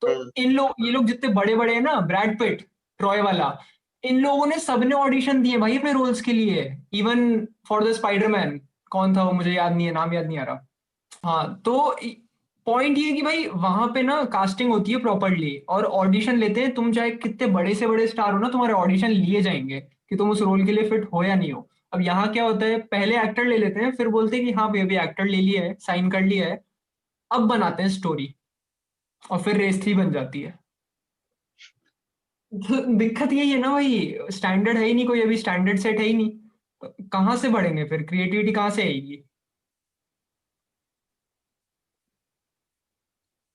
तो हम्म इन लोग, ये लोग जितने बड़े बड़े हैं ना, ब्रैड पिट, ट्रॉय वाला, इन लोगों ने सबने ऑडिशन दिए भाई अपने रोल्स के लिए। इवन फॉर द स्पाइडरमैन, कौन था वो मुझे याद नहीं है, नाम याद नहीं आ रहा। हाँ, तो पॉइंट ये है कि भाई वहां पे ना कास्टिंग होती है प्रॉपरली, और ऑडिशन लेते हैं। तुम चाहे कितने बड़े से बड़े स्टार हो ना, तुम्हारे ऑडिशन लिए जाएंगे कि तुम उस रोल के लिए फिट हो या नहीं हो। अब यहाँ क्या होता है, पहले एक्टर ले लेते हैं, फिर बोलते हैं कि हाँ भैया अभी एक्टर ले लिया है, साइन कर लिया है, अब बनाते हैं स्टोरी, और फिर रेस 3 बन जाती है। तो दिक्कत यही है ना भाई, स्टैंडर्ड है ही नहीं कोई, अभी स्टैंडर्ड सेट है ही नहीं, तो कहाँ से बढ़ेंगे फिर, क्रिएटिविटी कहाँ से आएगी?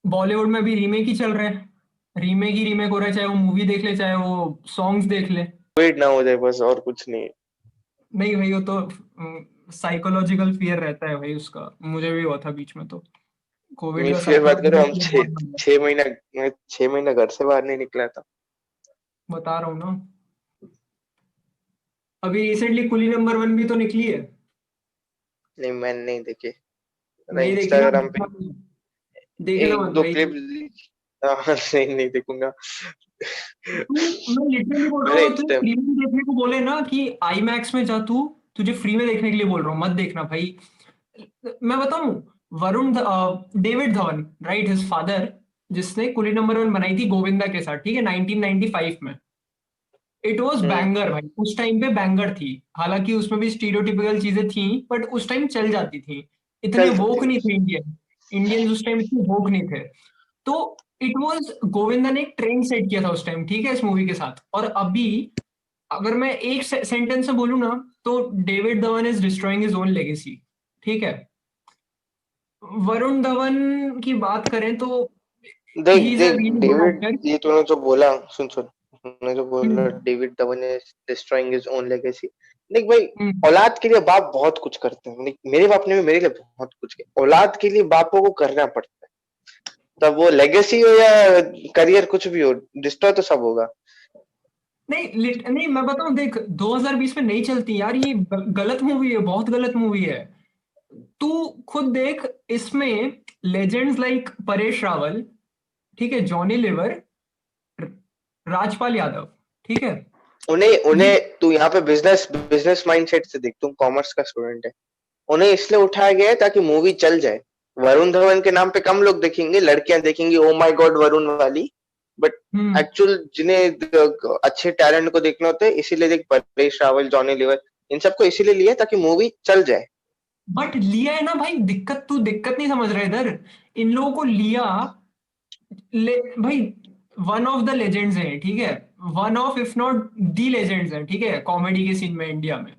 बॉलीवुड में भी रीमेक ही चल रहे हैं, रीमेक ही रीमेक हो रहा है, चाहे वो मूवी देख ले, चाहे वो सॉन्ग्स देख ले। वेट ना हो जाए बस, और कुछ नहीं। नहीं भाई, वो तो साइकोलॉजिकल फियर रहता है भाई उसका, मुझे भी हुआ था बीच में तो। कोविड का मीम्स की बात करो, हम साइकोलॉजिकली बहुत छह बढ़िया। 6 महीना, मैं 6 महीना घर से बाहर नहीं निकला था। बता रहा हूँ ना। अभी रिसेंटली कुली नंबर वन भी तो निकली है। नहीं, मैंने नहीं देखी। मैं नहीं देखी ना, इंस्टाग्राम पे देखना एक मत दो भाई। क्लिप, हाँ, नहीं नहीं देखूंगा। मैं लिटरली बोल रहा हूँ, मैंने अगर तुझे इंस्टा फ्री में देखने को बोले ना कि आई मैक्स में जा तू, तुझे फ्री में देखने के लिए बोल रहा हूँ, मत देखना भाई। मैं बताऊं, David Dhawan, right, his father, जिसने कुली नंबर वन बनाई थी गोविंदा के साथ, ठीक है, 1995 में। इट वॉज हम्म बैंगर भाई, उस टाइम पे बैंगर थी। हालांकि उसमें भी स्टीरियोटिपिकल चीजें थी, बट उस टाइम चल जाती थी। इतने चलती वोक थी। नहीं थे इंडियन, इंडियंस उस टाइम इतने वोक नहीं थे। तो इट वाज, गोविंदा ने एक ट्रेंड सेट किया था उस टाइम, ठीक है, इस मूवी के साथ। और अभी अगर मैं एक सेंटेंस में बोलूँ ना, तो David Dhawan is destroying his own legacy, ठीक है। वरुण धवन की बात करें तो देख ही इज अ देख रियली गुड डेविड, एक्टर। ये तूने जो बोला, सुन सुन, तूने जो बोला David Dhawan is destroying his own legacy. देख भाई, औलाद के लिए बाप बहुत कुछ करते हैं। देख, मेरे बाप ने भी मेरे लिए बहुत कुछ किया। औलाद के लिए बापों को करना पड़ता है, तब वो लेगेसी हो या करियर, कुछ भी हो, डिस्ट्रॉय तो सब होगा। नहीं नहीं, मैं बताऊं, देख 2020 में नहीं चलती यार, ये गलत मूवी है, बहुत गलत मूवी है। तू खुद देख, इसमें लेजेंड्स लाइक परेश रावल, ठीक है, जॉनी लिवर, राजपाल यादव, ठीक है, उन्हें ये। उन्हें तू यहाँ पे बिजनेस बिजनेस माइंडसेट से देख, तुम कॉमर्स का स्टूडेंट है। उन्हें इसलिए उठाया गया है ताकि मूवी चल जाए। वरुण धवन के नाम पे कम लोग देखेंगे, लड़कियां देखेंगी, ओ माय गॉड वरुण वाली। But hmm. एक्चुअल जिन्हें अच्छे टैलेंट को देखना होता है, इसीलिए देख परेश रावल, जॉनी लीवर, इन सबको इसीलिए लिया ताकि मूवी चल जाए। बट लिया है ना भाई, दिक्कत, तू दिक्कत नहीं समझ रहा इधर। इन लोगों को लिया, भाई, वन ऑफ द लेजेंड्स हैं, ठीक है, one of if not the legends हैं, ठीक है, कॉमेडी के सीन में इंडिया में।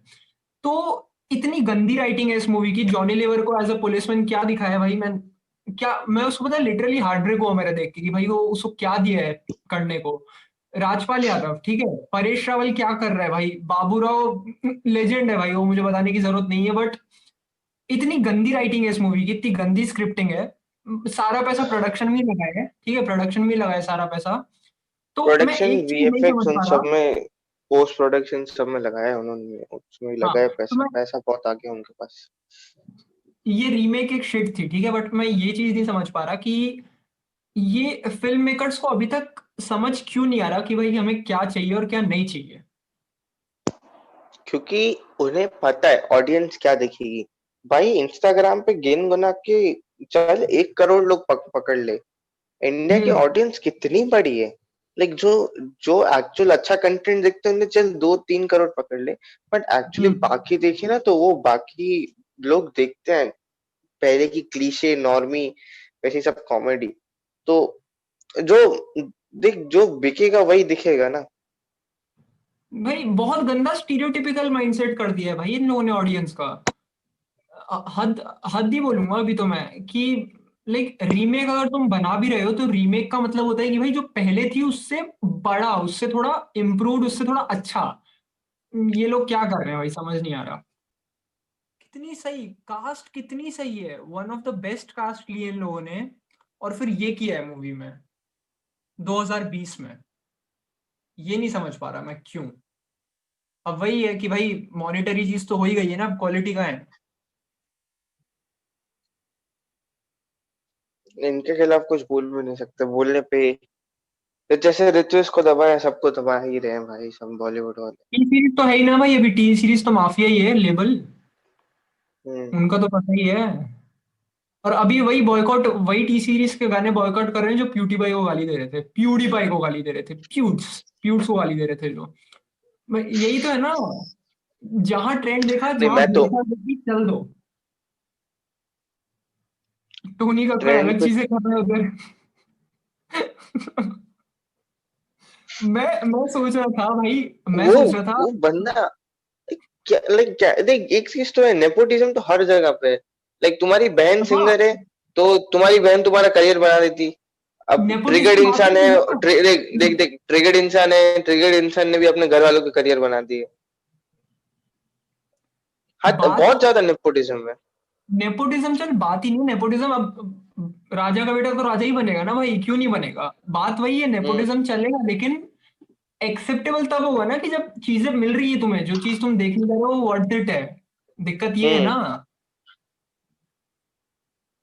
तो इतनी गंदी राइटिंग है इस मूवी की। जॉनी लीवर को एज अ पुलिसमैन क्या दिखाया भाई, मैं उसको पता, लिटरली हार्ट ब्रेक हुआ मेरा देख के कि भाई वो उसको क्या दिया है करने को। राजपाल यादव, ठीक है, परेश रावल क्या कर रहा है भाई, बाबूराव लेजेंड है भाई, वो मुझे बताने की जरूरत नहीं है। बट इतनी गंदी राइटिंग है इस मूवी की, इतनी गंदी स्क्रिप्टिंग है। सारा पैसा प्रोडक्शन में ही लगा है, ठीक है, प्रोडक्शन में ही लगा है सारा पैसा। तो मैं प्रोडक्शन, एक चीज नहीं वीएफएक्स, समझ उन पा सब रहा। में, पोस्ट प्रोडक्शन सब में लगाया उन्होंने, उसमें हाँ, लगाया तो पैसा, मैं, पैसा बहुत आ गया उनके पास। ये रीमेक एक शिट थी, ठीक है, बट मैं ये चीज नहीं समझ पा रहा कि ये फिल्म मेकर्स को अभी तक समझ क्यों नहीं आ रहा कि भाई हमें क्या चाहिए और क्या नहीं चाहिए। क्योंकि उन्हें पता है ऑडियंस क्या देखेगी। भाई इंस्टाग्राम पे गिन गुना के चल 1 करोड़ लोग पकड़ ले। इंडिया की हम्म। ऑडियंस कितनी बड़ी है। लाइक जो जो एक्चुअल अच्छा कंटेंट देखते हैं उन्हें चल 2-3 करोड़ पकड़ ले। बट एक्चुअली हम्म। बाकी देखे ना, तो वो बाकी लोग देखते हैं पहले की क्लीशे नॉर्मी, वैसी सब कॉमेडी। तो जो देख, जो बिकेगा वही दिखेगा ना। भाई बहुत गंदा स्टीरियोटिपिकल माइंडसेट कर दिया है भाई इन लोगों ने ऑडियंस का। हद हद ही बोलूंगा अभी तो मैं कि, लाइक, रीमेक अगर तुम बना भी रहे हो तो रीमेक का मतलब होता है कि भाई जो पहले थी उससे बड़ा, उससे थोड़ा इम्प्रूव्ड, उससे थोड़ा अच्छा। ये लोग क्या कर रहे हैं भाई, समझ नहीं आ रहा। कितनी सही कास्ट, कितनी सही है, one of the best cast लिए इन लोगों ने, और फिर ये किया है मूवी में 2020 में। ये नहीं समझ पा रहा मैं क्यों। अब वही है कि भाई मॉनेटरी चीज तो हो ही गई है ना, क्वालिटी का है। इनके खिलाफ कुछ बोल भी नहीं सकते, बोलने पे तो जैसे ऋत्विज को दबाया, सबको दबा ही रहे हैं भाई सब बॉलीवुड वाले। टी सीरीज तो है ही ना भाई, अभी टी सीरीज तो माफिया ही है लेबल, हम्म। उनका तो पता ही है। और अभी वही बॉयकॉट, वही टी सीरीज के गाने बॉयकॉट कर रहे हैं जो प्यूटीपाई को गाली दे रहे थे, प्यूडीपाई को गाली दे रहे थे, प्यूट्स को गाली दे रहे थे जो। यही तो है ना, जहां ट्रेंड देखा, नहीं, जहां मैं तो देखा देखी चल दो। टोनी कक्कर ट्रेंड अलग पे, चीजें कर रहे हैं उधर। मैं सोच रहा था भाई, मैं वो सोच रहा था। वो बंदा क्या, लाइक क्या देख, एक चीज तो है, नेपोटिज्म तो हर जगह पे है। लाइक तुम्हारी बहन हाँ, सिंगर है, तो तुम्हारी बहन तुम्हारा करियर बना देती। अब ट्रिगर्ड नेपोटिज्म बात इंसान नहीं है, है ना। देख देख देख, ट्रिगर्ड इंसान है, ट्रिगर्ड इंसान ने भी अपने घर वालों के करियर बना दिए। हद बात बहुत ज्यादा नेपोटिज्म है। नेपोटिज्म चल बात ही नहीं, नेपोटिज्म अब राजा का बेटा तो राजा ही बनेगा ना भाई, क्यों नहीं बनेगा? बात वही है, हम्म। नेपोटिज्म चलेगा लेकिन एक्सेप्टेबल तब होगा ना कि जब चीजें मिल रही है तुम्हें, जो चीज तुम देखने जा रहे हो वो वर्थ इट है। दिक्कत ये है हम्म। ना।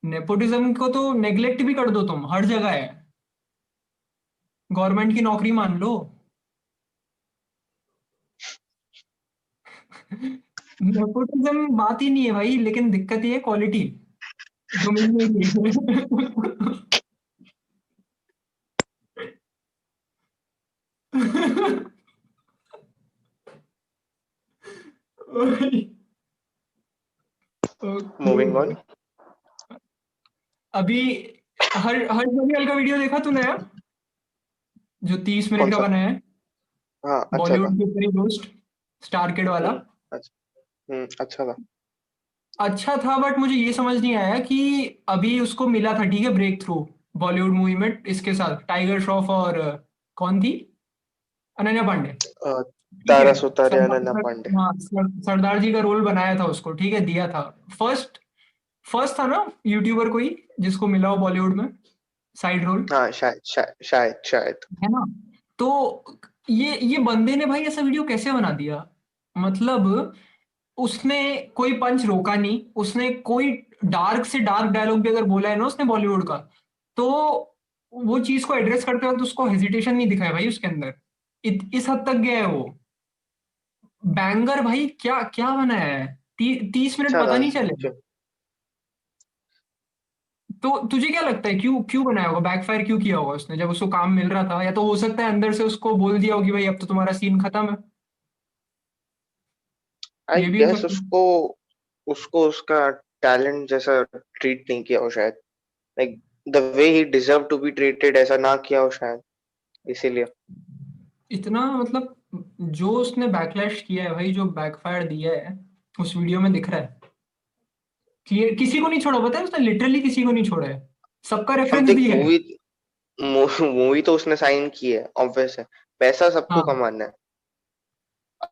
नेपोटिज्म को तो नेग्लेक्ट भी कर दो तुम, हर जगह है। गवर्नमेंट की नौकरी मान लो। नेपोटिज्म बात ही नहीं है भाई, लेकिन दिक्कत ये है क्वालिटी जो मिल नहीं रही है। ओके। Moving on. अभी हर हर जोली का वीडियो देखा तूने यार, जो 30 मिनट कौन का सा? बना है? हाँ, अच्छा था। बॉलीवुड के ऊपर ही रोस्ट, स्टार किड वाला। अच्छा। अच्छा था। अच्छा था, बट मुझे ये समझ नहीं आया कि अभी उसको मिला था ठीक है ब्रेक थ्रू बॉलीवुड मूवी में, इसके साथ टाइगर श्रॉफ और कौन थी, अनन्या पांडे। अ, ठीक है। तारा सुतारिया नन्ना सरदार, पांडे। हाँ सरदार जी का रोल बनाया था उसको, ठीक है दिया था। फर्स्ट फर्स्ट था ना यूट्यूबर कोई जिसको मिला हो बॉलीवुड में साइड रोल, हाँ, शायद शायद शायद शायद। है ना? तो ये बंदे ने भाई ऐसा वीडियो कैसे बना दिया? मतलब उसने कोई पंच रोका नहीं, उसने कोई डार्क से डार्क डायलॉग भी अगर बोला है ना उसने बॉलीवुड का, तो वो चीज को एड्रेस करते वक्त उसको हेजिटेशन नहीं दिखाया भाई उसके अंदर। इस हद तक गया है वो। बैंगर भाई, क्या क्या बनाया है। 30 मिनट अच्छा पता था। नहीं चले। तो तुझे क्या लगता है क्यों क्यों बनाया होगा, बैकफायर क्यों किया होगा उसने जब उसको काम मिल रहा था? या तो हो सकता है अंदर से उसको बोल दिया होगी भाई अब तो तुम्हारा सीन खत्म है। आई ये भी हो गेस सकता है। उसको उसको उसका टैलेंट जैसा ट्रीट नहीं किया हो शायद। Like the way he deserve to be treated ऐसा ना किया हो शायद, इसीलिए। इतना मतलब जो उसने बैकलैश किया है भाई, जो बैकफायर दिया है उस वीडियो में दिख रहा है क्लियर। किसी को नहीं छोड़ा, पता है उसने लिटरली किसी को नहीं छोड़ा है, सबका अब रेफरेंस देख, दिया है। मूवी तो उसने साइन की है, ऑब्वियस है। पैसा सबको हाँ कमाना है।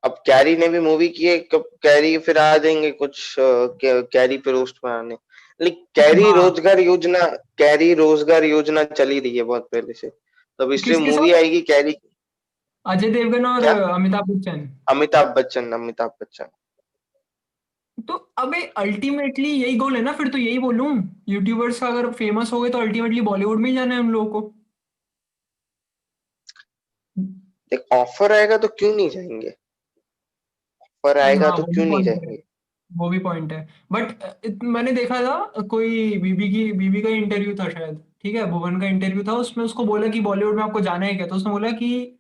अब कैरी ने भी मूवी की है, कब कैरी फिर आ जाएंगे कुछ कैरी पे रोस्ट बनाने। लेकिन हाँ। कैरी रोजगार योजना चली रही है बहुत पहले से, तो अब इसलिए किसके मूवी साथ? आएगी कैरी। अजय देवगन और क्या? अमिताभ बच्चन। अमिताभ बच्चन। तो अबे अल्टीमेटली यही गोल है ना, फिर तो यही बोलूं, यूट्यूबर्स अगर फेमस हो गए तो अल्टीमेटली बॉलीवुड में ही जाना है हम लोगों को। देख, ऑफर आएगा तो क्यों नहीं जाएंगे? ऑफर आएगा हाँ तो वो भी क्यों नहीं पॉइंट है, जाएंगे? वो भी पॉइंट है। बट मैंने देखा था कोई बीबी का इंटरव्यू था शायद, ठीक है भुवन का इंटरव्यू था, उसमें उसको बोला कि बॉलीवुड में आपको जाना है क्या, तो उसने बोला कि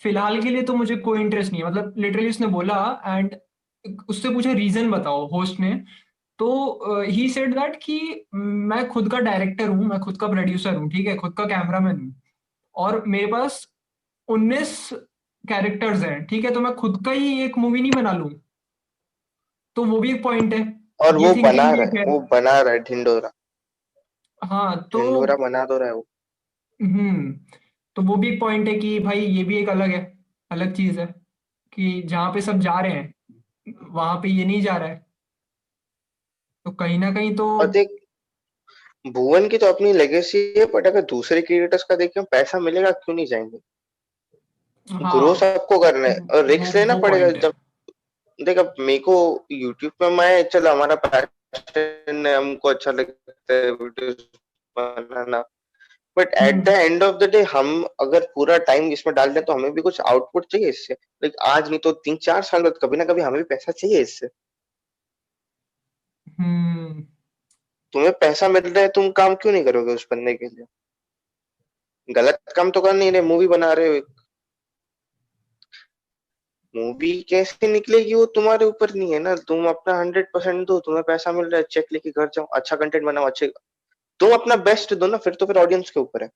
फिलहाल के लिए तो मुझे कोई इंटरेस्ट नहीं है, मतलब लिटरली उसने बोला। एंड उससे पूछा रीजन बताओ होस्ट ने, तो ही सेड दैट कि मैं खुद का डायरेक्टर हूँ, मैं खुद का प्रोड्यूसर हूँ, ठीक है खुद का कैमरामैन हूँ, और मेरे पास 19 कैरेक्टर्स हैं, ठीक है तो मैं खुद का ही एक मूवी नहीं बना लूं? तो वो भी एक पॉइंट है। और ये वो बना थिंकिंग भी रहा एक है, है। वो बना रहा है ढिंडोरा। हाँ तो ढिंडोरा बना तो रहा है वो। तो वो भी एक पॉइंट है कि भाई ये भी एक अलग है, अलग चीज है कि जहाँ पे सब जा रहे हैं वहां पे ये नहीं जा रहा है, तो कहीं ना कहीं तो। और देख, भुवन की तो अपनी लेगेसी है, बट अगर दूसरे क्रिएटर्स का देखें पैसा मिलेगा क्यों नहीं जाएंगे? ग्रो हाँ सबको करना है और रिस्क लेना वो पड़ेगा। पॉइंट है। जब देख, अब मेरे को यूट्यूब पे, मैं चल हमारा पैशन है, हमको अच्छा लगता है videos banana, but at the hmm and of the day हम अगर पूरा टाइम इसमें डाल दें तो हमें भी कुछ आउटपुट चाहिए इससे। लाइक आज नहीं तो 3-4 साल बाद कभी ना कभी हमें भी पैसा चाहिए इससे। हम्म। तुम्हें पैसा मिल रहा है, तुम काम क्यों नहीं करोगे उस बंदे के लिए? गलत काम तो कर नहीं रहे, मूवी बना रहे हो। मूवी कैसे निकलेगी वो तुम्हारे ऊपर नहीं है ना, तुम अपना 100% दो, तुम्हें पैसा मिल रहा है, चेक लेके घर जाओ, अच्छा कंटेंट बनाओ, अच्छे, तुम अपना बेस्ट दो ना, फिर तो फिर ऑडियंस के ऊपर है।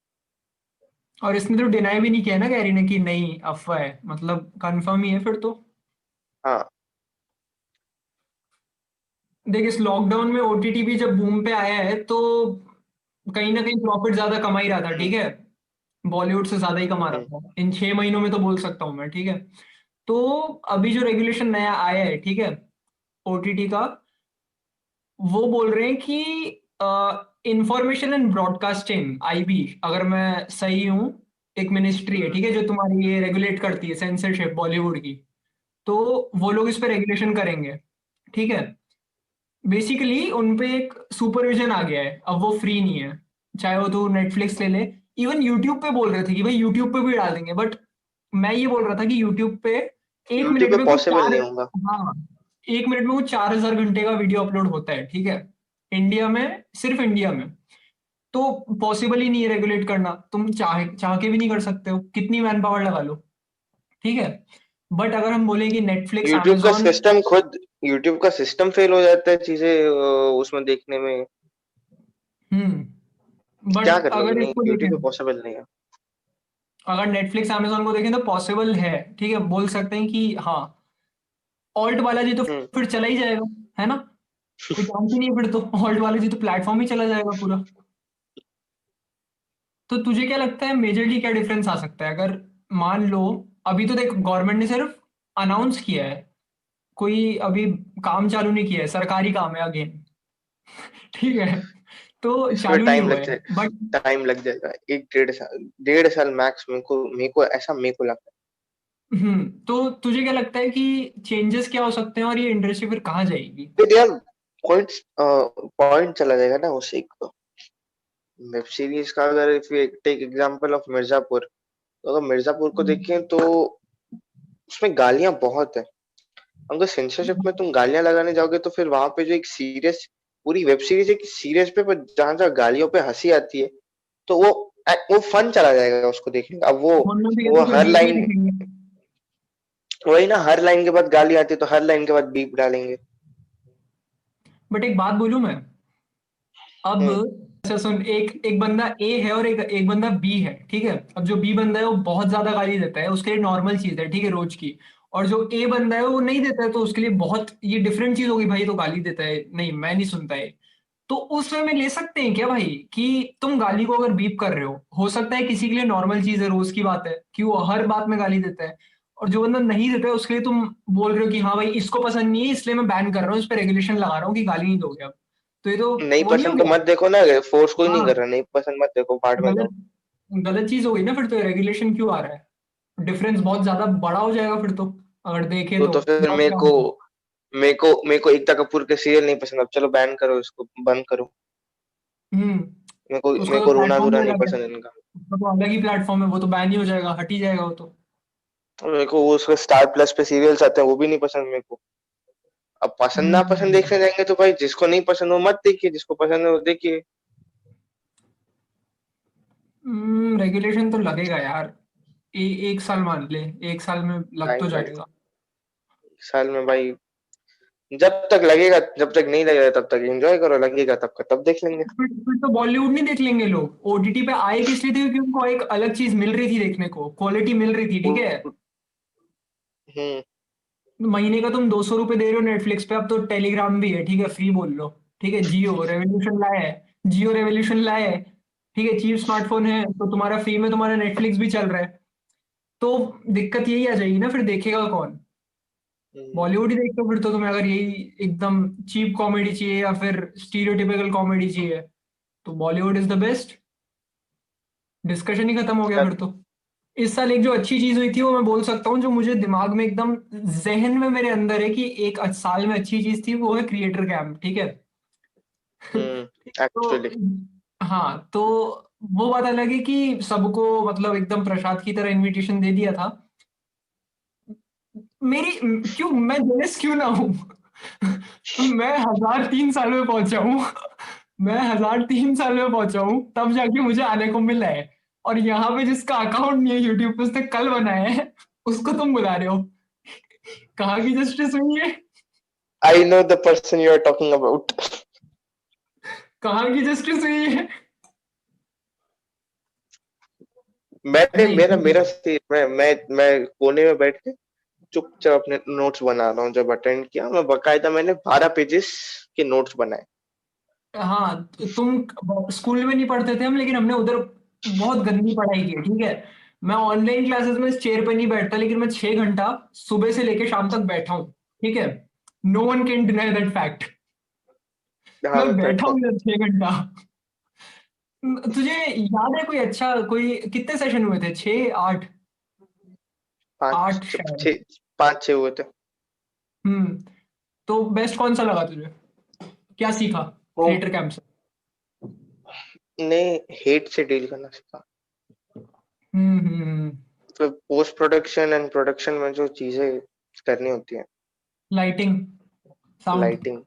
और इसने तो डिनाई भी नहीं किया ना कैरी ने कि नहीं अफवाह है, मतलब कंफर्म ही है फिर तो। हाँ। देख इस लॉकडाउन में ओटीटी भी जब बूम पे आया है तो कहीं ना कहीं प्रॉफिट ज्यादा कमा ही रहा था, हम्म। ठीक है बॉलीवुड से ज्यादा ही कमा रहा हम्म। था इन 6 महीनों में, तो बोल सकता हूँ मैं, ठीक है। तो अभी जो रेगुलेशन नया आया है ठीक है ओटीटी का, वो बोल रहे हैं कि इंफॉर्मेशन एंड ब्रॉडकास्टिंग, आईबी, अगर मैं सही हूँ, एक मिनिस्ट्री है, ठीक है, जो तुम्हारी ये रेगुलेट करती है सेंसरशिप बॉलीवुड की। तो वो लोग इस पे रेगुलेशन करेंगे, ठीक है। बेसिकली उन पे एक सुपरविजन आ गया है, अब वो फ्री नहीं है, चाहे वो तो नेटफ्लिक्स ले ले। इवन यूट्यूब पे बोल रहे थे कि भाई यूट्यूब पे भी डाल देंगे, बट मैं ये बोल रहा था कि यूट्यूब पे एक यूट्यूब मिनट पे में कुछ पॉसिबल चार, नहीं होगा। हाँ, एक मिनट में कुछ 4,000 घंटे का वीडियो अपलोड होता है, ठीक है, इंडिया में, सिर्फ इंडिया में। तो पॉसिबल ही नहीं है रेगुलेट करना, तुम चाह चाह के भी नहीं कर सकते हो, कितनी मैन पावर लगा लो, ठीक है। बट अगर हम बोले कि नेटफ्लिक्स, यूट्यूब का amazon, सिस्टम खुद, यूट्यूब का सिस्टम फेल हो जाता है चीजें उसमें देखने में। क्या बट कर लोगे? अगर नहीं, इसको यूट्यूब देखें, पे पॉसिबल नहीं है। अगर नेटफ्लिक्स amazon को देखें तो पॉसिबल है, ठीक है, बोल सकते हैं कि हाँ। ऑल्ट वाला जी तो हम्म। फिर चला ही जाएगा, है ना, कोई चांस ही नहीं है फिर तो। ऑल्ट वाला जी तो प्लेटफॉर्म ही चला जाएगा पूरा। तो तुझे क्या लगता है मेजरली क्या डिफरेंस आ सकता है अगर, मान लो, अभी तो देख गवर्नमेंट ने सिर्फ अनाउंस किया है, कोई अभी काम चालू नहीं किया है, सरकारी काम है अगेन, ठीक है, तो इसमें चालू नहीं टाइम हुआ लग है, बट जाएगा, टाइम लग जाएगा, एक 1.5 साल, 1.5 साल मैक्स। मेरे को ऐसा मेरे को लगता तो तुझे क्या लगता है कि चेंजेस क्या हो सकते हैं और ये इंडस्ट्री फिर कहाँ जाएगी? है। फिर यार पॉइंट पॉइंट चला जाएगा ना उसे। एक वेब सीरीज का अगर if you take example of Mirzapur, तो अगर मिर्जापुर को देखें तो उसमें गालियां बहुत है। अगर सेंसरशिप में तुम गालियां लगाने जाओगे तो फिर वहां पे जो एक सीरियस, पूरी वेब सीरीज एक सीरियस पे, पर जहां जहां गालियों पे हंसी आती है, तो वो फन चला जाएगा उसको देखने का। अब वरना भी वो तो हर डीप नहीं लाइन, दिखेंगे। वही ना, हर लाइन के बाद गाली आती है तो हर लाइन के बाद बीप डालेंगे। बट एक बात बोलूं मैं, अब हम्म। अच्छा सुन, एक एक बंदा ए है और एक एक बंदा बी है, ठीक है। अब जो बी बंदा है वो बहुत ज्यादा गाली देता है, उसके लिए नॉर्मल चीज है, ठीक है, रोज की। और जो ए बंदा है वो नहीं देता है, तो उसके लिए बहुत ये डिफरेंट चीज होगी, भाई ये तो गाली देता है, नहीं मैं नहीं सुनता है। तो उस वे में ले सकते हैं क्या भाई, कि तुम गाली को अगर बीप कर रहे हो सकता है किसी के लिए नॉर्मल चीज है, रोज की बात है कि वो हर बात में गाली देता है, और जो बंदा नहीं देता है उसके लिए तुम बोल रहे हो कि हाँ भाई इसको पसंद नहीं है इसलिए मैं बैन कर रहा हूँ, इस पर रेगुलेशन लगा रहा हूँ कि गाली नहीं दोगे अब। तो ये तो नहीं वो नहीं हो पसंद तो गया? मत देखो ना, फोर्स कोई नहीं कर हाँ, रहा, नहीं पसंद मत देखो, बाहर में गलत, जाओ। गलत चीज हो गई ना फिर तो, रेगुलेशन क्यों आ रहा है, डिफरेंस बहुत ज्यादा बड़ा हो जाएगा फिर तो, अगर देखे तो तो फिर बहुत मेरे क्या को होगा। मेरे को मेरे को एकता कपूर के सीरियल नहीं पसंद, अब चलो बैन करो इसको, बंद करो। तो उसका मेरे तो को रोना प्लेटफॉर्म धोना ही नहीं अलग है, पसंद इनका। उसका तो अलग ही प्लेटफॉर्म है, वो तो बैन ही हो जाएगा, हट ही जाएगा वो तो। और मेरे को वो उसके स्टार प्लस पे सीरियल्स आते हैं वो भी नहीं पसंद मेरे को। अब पसंद ना पसंद हम्म देखने जाएंगे तो भाई, जिसको नहीं पसंद वो मत देखिए, जिसको पसंद है वो देखिए। रेगुलेशन तो लगेगा यार, एक साल मान ले, एक साल में लग तो टाइम लगेगा जाएगा। साल में भाई, जब तक लगेगा, जब तक नहीं लगेगा तब तक एंजॉय करो, लगेगा तब का तब देख लेंगे। फिर तो बॉलीवुड नहीं देख लेंगे लोग, ओटीटी पे आए किस लिए थे, क्योंकि उनको एक अलग चीज मिल रही थी देखने को, क्वालिटी मिल रही थी, ठीक है। हम्म। महीने का तुम 200 रुपए दे रहे हो नेटफ्लिक्स पे, अब तो टेलीग्राम भी है, ठीक है, फ्री बोल लो, ठीक है, जियो रेवोल्यूशन लाया है, जियो रेवोल्यूशन लाया है, ठीक है, चीप स्मार्टफोन है तो तुम्हारा फ्री में तुम्हारा नेटफ्लिक्स भी चल रहा है। तो दिक्कत यही आ जाएगी ना, फिर देखेगा कौन? हम्म। बॉलीवुड ही देखते हो फिर तो, तुम्हें अगर यही एकदम चीप कॉमेडी चाहिए या फिर स्टीरियोटिपिकल कॉमेडी चाहिए, तो Bollywood is the best. Discussion ही खत्म हो गया फिर तो। इस साल एक जो अच्छी चीज हुई थी वो मैं बोल सकता हूँ, जो मुझे दिमाग में एकदम जहन में मेरे अंदर है कि एक साल में अच्छी चीज थी, वो है क्रिएटर कैंप, ठीक है। तो एक्चुअली हाँ, तो वो बात अलग है कि सबको मतलब एकदम प्रसाद की तरह इनविटेशन दे दिया था। मेरी, क्यों मैं जेलस क्यों ना हूँ? मैं 1,003 साल में पहुंचा हूँ, मैं 1,003 साल में पहुंचा हूँ तब जाके मुझे आने को मिला है। और यहाँ पे जिसका अकाउंट नहीं है यूट्यूब पे, उसने कल बनाया है, उसको तुम बुला रहे हो, कहाँ की जस्टिस हुई है? I know the person you are talking about. कहाँ की जस्टिस हुई है? मैंने नहीं, मेरा मेरा मैं कोने में बैठ के चुपचाप अपने नोट्स बना रहा हूँ। जब अटेंड किया मैं बकायदा, मैंने 12 पेजेस के नोट्स बनाए। हाँ, तुम स्कूल में नहीं पढ़ते थे हम, लेकिन हमने उधर बहुत गंदी पढ़ाई की है, ठीक है। मैं ऑनलाइन क्लासेस में इस चेयर पे नहीं बैठता, लेकिन मैं 6 घंटा सुबह से लेकर शाम तक बैठा हूँ, ठीक है। No one can deny that fact. हाँ मैं मैं बैठा बैठा हूँ हूँ। इधर 6 घंटा। तुझे याद है कोई अच्छा, कोई कितने सेशन हुए थे? 6 8? पांच 8 छ- शायद। छः 5 6 हुए थे। हम्म। तो बेस्ट कौन सा लगा तुझे? क्या सीखा वो क्रिएटर कैंप से? ने हेट से डील करना सीखा। हम्म। तो पोस्ट प्रोडक्शन एंड प्रोडक्शन में जो चीजें करनी होती हैं, लाइटिंग, साउंड। लाइटिंग,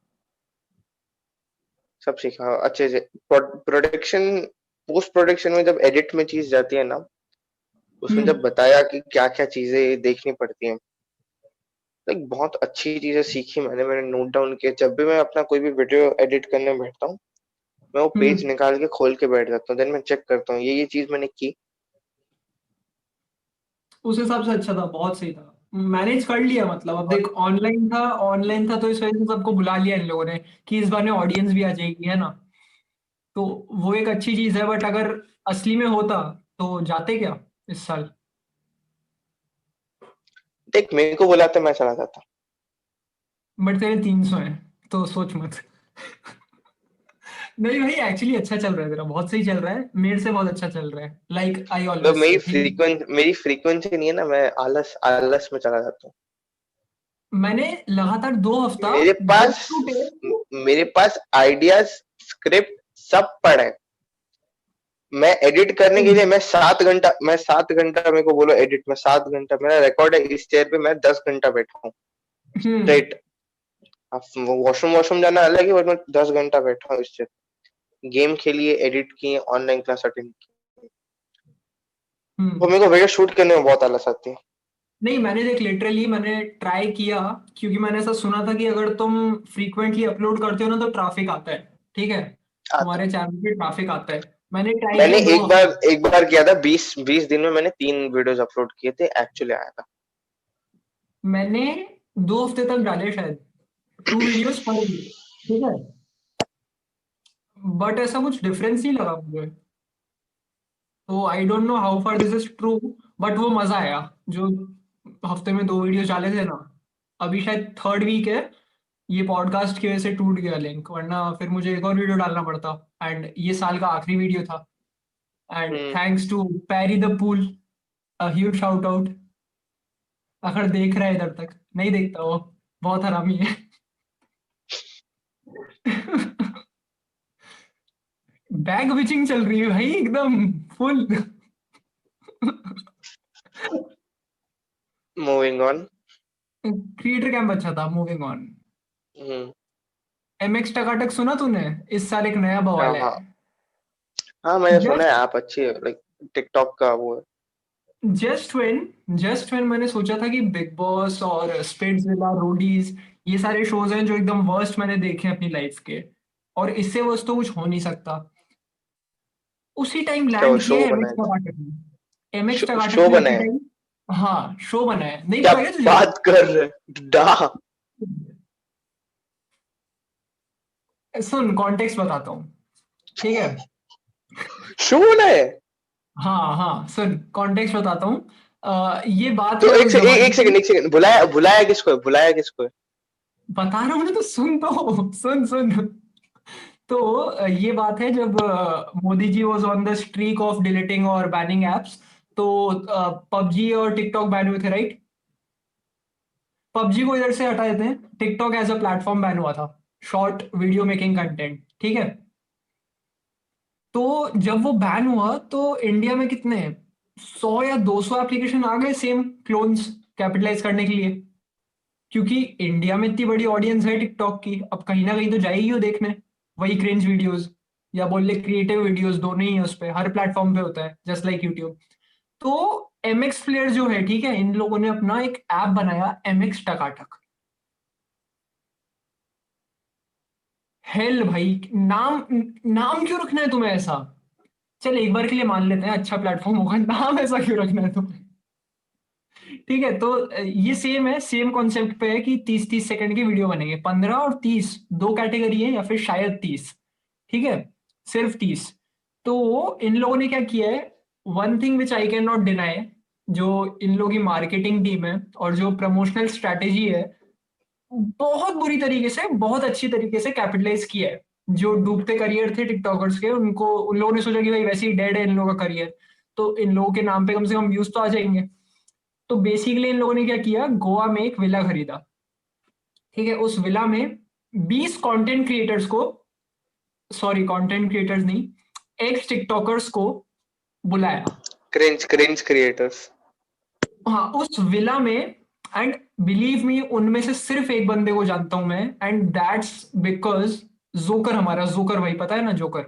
सब सीखा अच्छे से। प्रोडक्शन, पोस्ट प्रोडक्शन में जब एडिट में चीज जाती है ना, उसमें हम्म। जब बताया कि क्या क्या चीजें देखनी पड़ती हैं, लाइक बहुत अच्छी चीजें सीखी मैंने नोट डाउन किया। जब भी मैं अपना कोई भी वीडियो एडिट करने बैठता हूँ, मैं वो पेज हम्म। निकाल के खोल के बैठ जाता हूँ, देन मैं चेक करता हूँ ये चीज मैंने की। उस हिसाब से अच्छा था, बहुत सही था। मैनेज कर लिया, मतलब अब देख, ऑनलाइन था तो इस वजह से सबको बुला लिया इन लोगों ने कि इस बार ने ऑडियंस भी आ जाएगी, है ना? तो वो एक अच्छी चीज है, बट अगर असली में होता तो जाते क्या इस साल? देख मेरे को बुलाते मैं चला जाता। बट तेरे 300 हैं, तो सोच मत। नहीं भाई, एक्चुअली अच्छा चल रहा है तेरा, बहुत सही चल रहा है, मेरे से बहुत अच्छा चल रहा है, लाइक आई तो ऑलवेज से, ठीक है। मेरी फ्रीक्वेंसी नहीं है ना, मैं आलस आलस में चला जाता हूँ। मैंने लगातार 2 हफ्ता मेरे डेट पास टू डेट। मेरे पास आइडियाज, स्क्रिप्ट सब पड़े हैं। मैं एडिट करने के लिए मैं 7 घंटा, मेरे को बोलो एडिट में 7 घंटा मेरा रिकॉर्ड है, इस चेयर पे मैं 10 घंटा बैठा हूँ हम्म। स्ट्रेट। अब वॉशरूम वॉशरूम जाना अलग है, बट मैं 10 घंटा बैठा हूँ इस चेयर। गेम खेलिए, एडिट किए, ऑनलाइन क्लास अटेंड की। तो हम्म। मेरे को वीडियो शूट करने में बहुत आलस आती है। नहीं, मैंने देख, लिटरली मैंने ट्राई किया, क्योंकि मैंने ऐसा सुना था कि अगर तुम फ्रीक्वेंटली अपलोड करते हो ना तो ट्रैफिक आता है, ठीक है? आता तुम्हारे चैनल पे ट्रैफिक आता है। मैंने ट्राई मैंने किया दो हफ्ते एक बार किया था, 20 दिन में मैंने 3 वीडियोस अपलोड किए थे, एक्चुअली आया था। मैंने 2 हफ्ते तक डाले शायद, 2 वीडियोस पर वीक, ठीक है? बट ऐसा कुछ डिफरेंस नहीं लगा मुझे। तो I don't know how far this is true, but वो मजा आया जो हफ्ते में 2 वीडियो डाले थे ना। अभी शायद थर्ड वीक है, ये पॉडकास्ट की वजह से टूट गया लिंक, वरना फिर मुझे एक और वीडियो डालना पड़ता। एंड ये साल का आखिरी वीडियो था। And hmm. Thanks to Parry the pool, a huge shout out. अगर देख रहा है इधर तक, नहीं देखता वो, बहुत हरामी है। बैग बिचिंग चल रही है भाई एकदम full. Moving on. Creator camp अच्छा था, मूविंग ऑन। हम्म। MX टकाटक सुना तूने? इस साल एक नया हाँ बवाल है। हाँ हाँ, मैंने सुना है जस्ट आप अच्छी है, लाइक टिकटॉक का वो है। जस्ट व्हेन मैंने सोचा था कि बिग बॉस और स्पिट्सविला, रोडीज, ये सारे शोज हैं जो एकदम वर्स्ट मैंने देखे हैं अपनी लाइफ के, और इससे वर्स्ट तो कुछ हो नहीं सकता, उसी टाइम क्या वो लैंड किया शो है एमएक्स बनाए थे? टकाटक ने। एमएक्स टकाटक शो ने उसी बनाए? टाइम, हाँ, शो बना है, नहीं क्या पता क्या तुझे? बात कर रहे डा? सुन, कॉन्टेक्स्ट बताता हूँ, ठीक है? शो बनाए? हाँ हाँ, सुन कॉन्टेक्स्ट बताता हूँ। ये बात तो है उस जमाने की। एक सेकंड, बुलाया बुलाया किसको है? बता रहा हूँ ना, तो सुन, तो सुन सुन। तो ये बात है जब Modi ji was on the streak of deleting और बैनिंग एप्स, तो पबजी और टिकटॉक बैन हुए थे, राइट? पबजी को इधर से हटा देते हैं, TikTok as a platform ban हुआ था, शॉर्ट वीडियो मेकिंग कंटेंट, ठीक है? तो जब वो बैन हुआ तो इंडिया में कितने, 100 या 200 एप्लीकेशन आ गए सेम क्लोन्स कैपिटलाइज करने के लिए, क्योंकि इंडिया में इतनी बड़ी ऑडियंस है टिकटॉक की, अब कहीं ना कहीं तो जाएगी वो देखने, वही क्रिंज वीडियोस या बोल ले क्रिएटिव वीडियोस, दोनों ही है उस पे, हर प्लेटफॉर्म पे होता है जस्ट लाइक यूट्यूब। तो MX प्लेयर जो है, ठीक है, इन लोगों ने अपना एक ऐप बनाया, MX टकाटक। हेल भाई, नाम नाम क्यों रखना है तुम्हें ऐसा? चल एक बार के लिए मान लेते हैं अच्छा प्लेटफॉर्म होगा, नाम ऐसा क्यों रखना है तुम्हें? ठीक है, तो ये सेम है, सेम कॉन्सेप्ट पे है कि 30-30 सेकंड की वीडियो बनेंगे, 15 और 30, दो कैटेगरी है, या फिर शायद 30, ठीक है, सिर्फ 30। तो इन लोगों ने क्या किया है, one thing which I can not deny, जो इन लोगों की मार्केटिंग टीम है और जो प्रमोशनल स्ट्रैटेजी है, बहुत बुरी तरीके से, बहुत अच्छी तरीके से कैपिटलाइज किया है। जो डूबते करियर थे टिकटॉकर्स के, उनको उन लोगों ने सोचा कि भाई वैसे ही डेड है इन लोगों का करियर, तो इन लोगों के नाम पे कम से कम व्यूज तो आ जाएंगे। तो बेसिकली इन लोगों ने क्या किया, गोवा में एक विला खरीदा। ठीक है, उस विला में 20 कंटेंट क्रिएटर्स को, सॉरी कंटेंट क्रिएटर्स नहीं, एक्स टिकटॉकर्स को बुलाया। Cringe cringe creators. हाँ, उस विला में। एंड बिलीव मी, उनमें से सिर्फ एक बंदे को जानता हूं मैं, एंड दैट्स बिकॉज जोकर, हमारा जोकर भाई, पता है ना जोकर।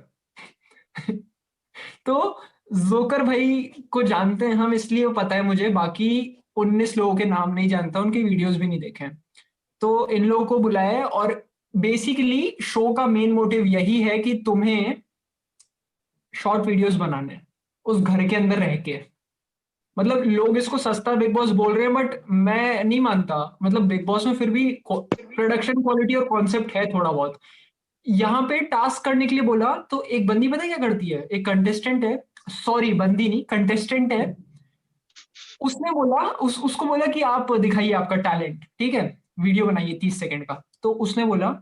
तो जोकर भाई को जानते हैं हम, इसलिए वो पता है मुझे, बाकी 19 लोगों के नाम नहीं जानता, उनके वीडियोस भी नहीं देखे हैं। तो इन लोगों को बुलाया है, और बेसिकली शो का मेन मोटिव यही है कि तुम्हें शॉर्ट वीडियोस बनाने हैं, उस घर के अंदर रह के। मतलब लोग इसको सस्ता बिग बॉस बोल रहे हैं, बट मैं नहीं मानता। मतलब बिग बॉस में फिर भी प्रोडक्शन क्वालिटी और कॉन्सेप्ट है थोड़ा बहुत। यहाँ पे टास्क करने के लिए बोला, तो एक बंदी पता है क्या करती है, एक कंटेस्टेंट है, सॉरी बंदी नहीं कंटेस्टेंट है, उसने बोला, उसको बोला कि आप दिखाइए आपका टैलेंट, ठीक है, वीडियो बनाइए 30 सेकंड का। तो उसने बोला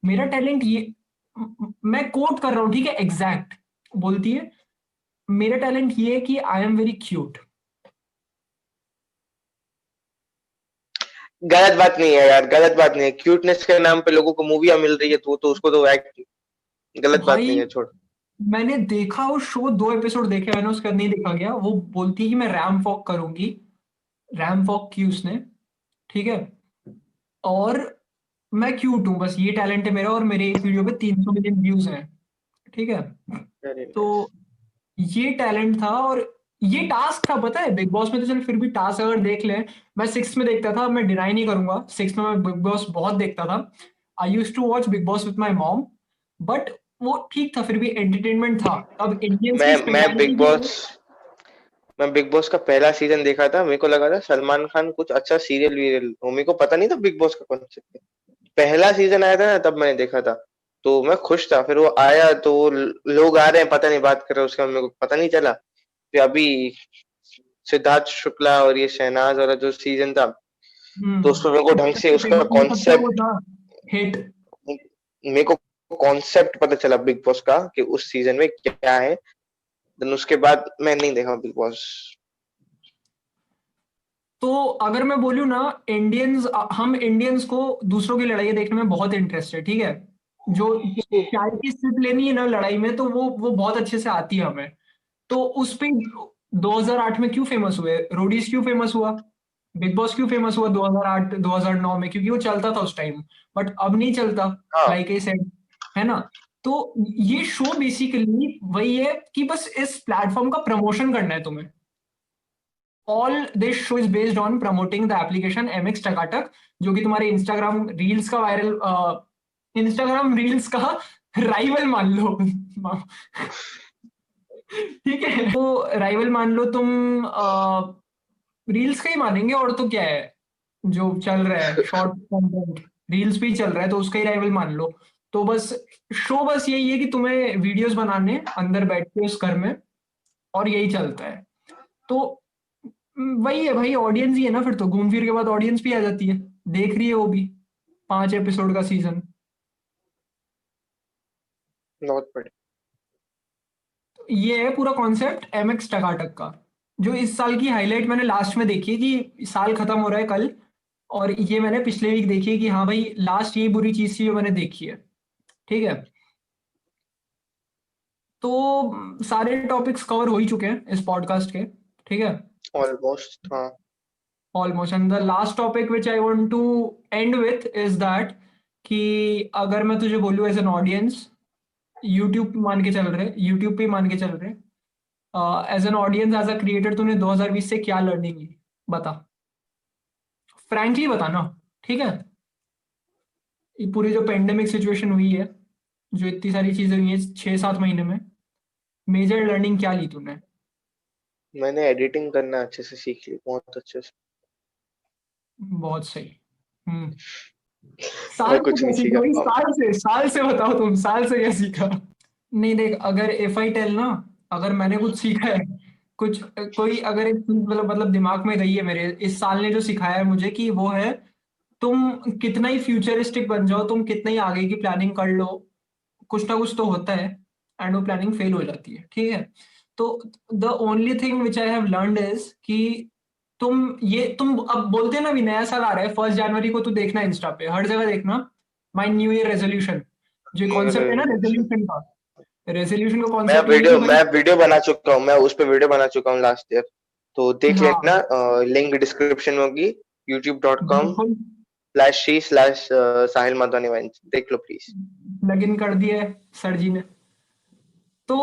मेरा टैलेंट ये, मैं कोट कर रहा हूँ, ठीक है, एग्जैक्ट बोलती है, मेरा टैलेंट ये है कि आई एम वेरी क्यूट। गलत बात नहीं है यार, गलत बात नहीं है। क्यूटनेस के नाम पे लोगों को मूवियां मिल रही है, तो उसको तो एक्ट, गलत बात भाई नहीं है, छोड़। मैंने देखा वो शो, 2 एपिसोड देखे मैंने, उसके बाद नहीं देखा गया। वो बोलती है कि मैं रैम वॉक करूंगी, रैम वॉक की उसने, ठीक है, और मैं क्यूट हूं, बस ये टैलेंट है मेरा, और मेरे एक वीडियो पे 300 मिलियन व्यूज हैं, ठीक है। वेरी तो नाइस। ये टैलेंट था, और ये टास्क था, पता है बिग बॉस में तो चल फिर भी टास्क अगर देख लें, मैं 6 में देखता था, मैं डिनाई नहीं करूंगा, 6 में मैं बिग बॉस बहुत देखता था। I use to watch Bigg Boss with my mom, but वो ठीक था, फिर भी एंटरटेनमेंट था। अब इंडियंस की मैं स्पेशलिटी बिग ये बॉस है। मैं बिग बॉस का पहला सीजन देखा था, मेरे को लगा था सलमान खान कुछ अच्छा सीरियल वीरियल हो, मेरे को पता नहीं था बिग बॉस का कॉन्सेप्ट। पहला सीजन आया था ना, तब मैंने देखा था, तो मैं खुश था। फिर वो आया तो वो लोग आ रहे हैं, पता नहीं बात कर रहे हैं, उसका मेरे को पता नहीं चला। फिर अभी सिद्धार्थ शुक्ला और ये शहनाज वाला जो सीजन था, तो उसमें मेरे को ढंग से उसका सबसे वो कॉन्सेप्ट, था हिट। मेरे को कॉन्सेप्ट पता चला बिग बॉस का कि उस सीजन में क्या है। देन उसके बाद मैं नहीं देखा बिग बॉस। तो अगर मैं बोलूँ ना, इंडियंस, हम इंडियंस को दूसरों की लड़ाई देखने में बहुत इंटरेस्ट है, ठीक है। जो चाय की सिप लेनी है ना लड़ाई में, तो वो बहुत अच्छे से आती है हमें। तो उस पे 2008 में क्यों फेमस हुए, रोडीज क्यों फेमस हुआ, बिग बॉस क्यों फेमस हुआ 2008 2009 में, क्योंकि वो चलता था उस टाइम, बट अब नहीं चलता, हाँ। लाइक आई सेड, है ना। तो ये शो बेसिकली वही है कि बस इस प्लेटफॉर्म का प्रमोशन करना है तुम्हें। All this show is based on promoting the application MX टकाटक, जो कि तुम्हारे इंस्टाग्राम रील्स का वायरल, इंस्टाग्राम रील्स का राइवल मान लो। ठीक है, तो राइवल मान लो तुम, रील्स का ही मानेंगे, और तो क्या है, जो चल रहा है शॉर्ट कंटेंट, रील्स भी चल रहा है, तो उसका ही राइवल मान लो। तो बस शो बस यही है कि तुम्हें वीडियोस बनाने अंदर बैठ के उस घर में, और यही चलता है। तो वही है भाई, ऑडियंस ही है ना, फिर तो घूम फिर के बाद ऑडियंस भी आ जाती है, देख रही है वो भी 5 एपिसोड का सीजन। बहुत बढ़िया। ये है पूरा कॉन्सेप्ट MX टकाटक का। जो इस साल की हाईलाइट मैंने लास्ट में देखी है, कि साल खत्म हो रहा है कल, और ये मैंने पिछले वीक देखी है कि हाँ भाई लास्ट ये बुरी चीज थी जो मैंने देखी है, ठीक है। तो सारे टॉपिक्स कवर हो ही चुके हैं इस पॉडकास्ट के, ठीक है, ऑलमोस्ट, हाँ। Almost. And the last topic which I want to end with is that, कि अगर मैं तुझे बोलूँ एज एन ऑडियंस, यूट्यूब मान के चल रहे, यूट्यूब पे मान के चल रहे, as an audience, as a creator, तूने 2020 से क्या लर्निंग ली, बता, फ्रैंकली बताना, ठीक है। ये पूरी जो पेंडेमिक सिचुएशन हुई है, जो इतनी सारी चीजें हुई हैं 6-7 महीने में, मेजर लर्निंग क्या ली तूने। मैंने एडिटिंग करना अच्छे से सीख ली, बहुत अच्छे से। बहुत सही। हम्म। और साल से कुछ क्या नहीं सीखा सीखा। भाई, साल से बताओ, तुम साल से क्या सीखा। नहीं देख, अगर इफ आई टेल ना, अगर मैंने कुछ सीखा है, कुछ कोई अगर एक चीज मतलब दिमाग में गई है मेरे, इस साल ने जो सिखाया है मुझे, कि वो है, तुम कितना ही फ्यूचरिस्टिक बन जाओ, तुम कितना ही आगे की प्लानिंग कर लो, कुछ ना कुछ तो होता है एंड वो प्लानिंग फेल हो जाती है, ठीक है। तो the only thing which I have learned is कि तुम अब बोलते हैं ना, अभी नया साल आ रहा है, 1 जनवरी को तू देखना इंस्टा पे हर जगह देखना माई न्यू ईयर रेजोल्यूशन। जो कॉन्सेप्ट है ना रेजोल्यूशन का, रेजोल्यूशन का कॉन्सेप्ट ये है कि भाई मैं वीडियो बना चुका हूँ, मैं उस पे वीडियो बना चुका हूँ लास्ट ईयर, तो देख लेना, हाँ लिंक डिस्क्रिप्शन में होगी, youtube.com बिल्कुल /c/ साहिल माधवानी वाइन्स, देख लो प्लीज। लग इन कर दिया है सर जी ने। तो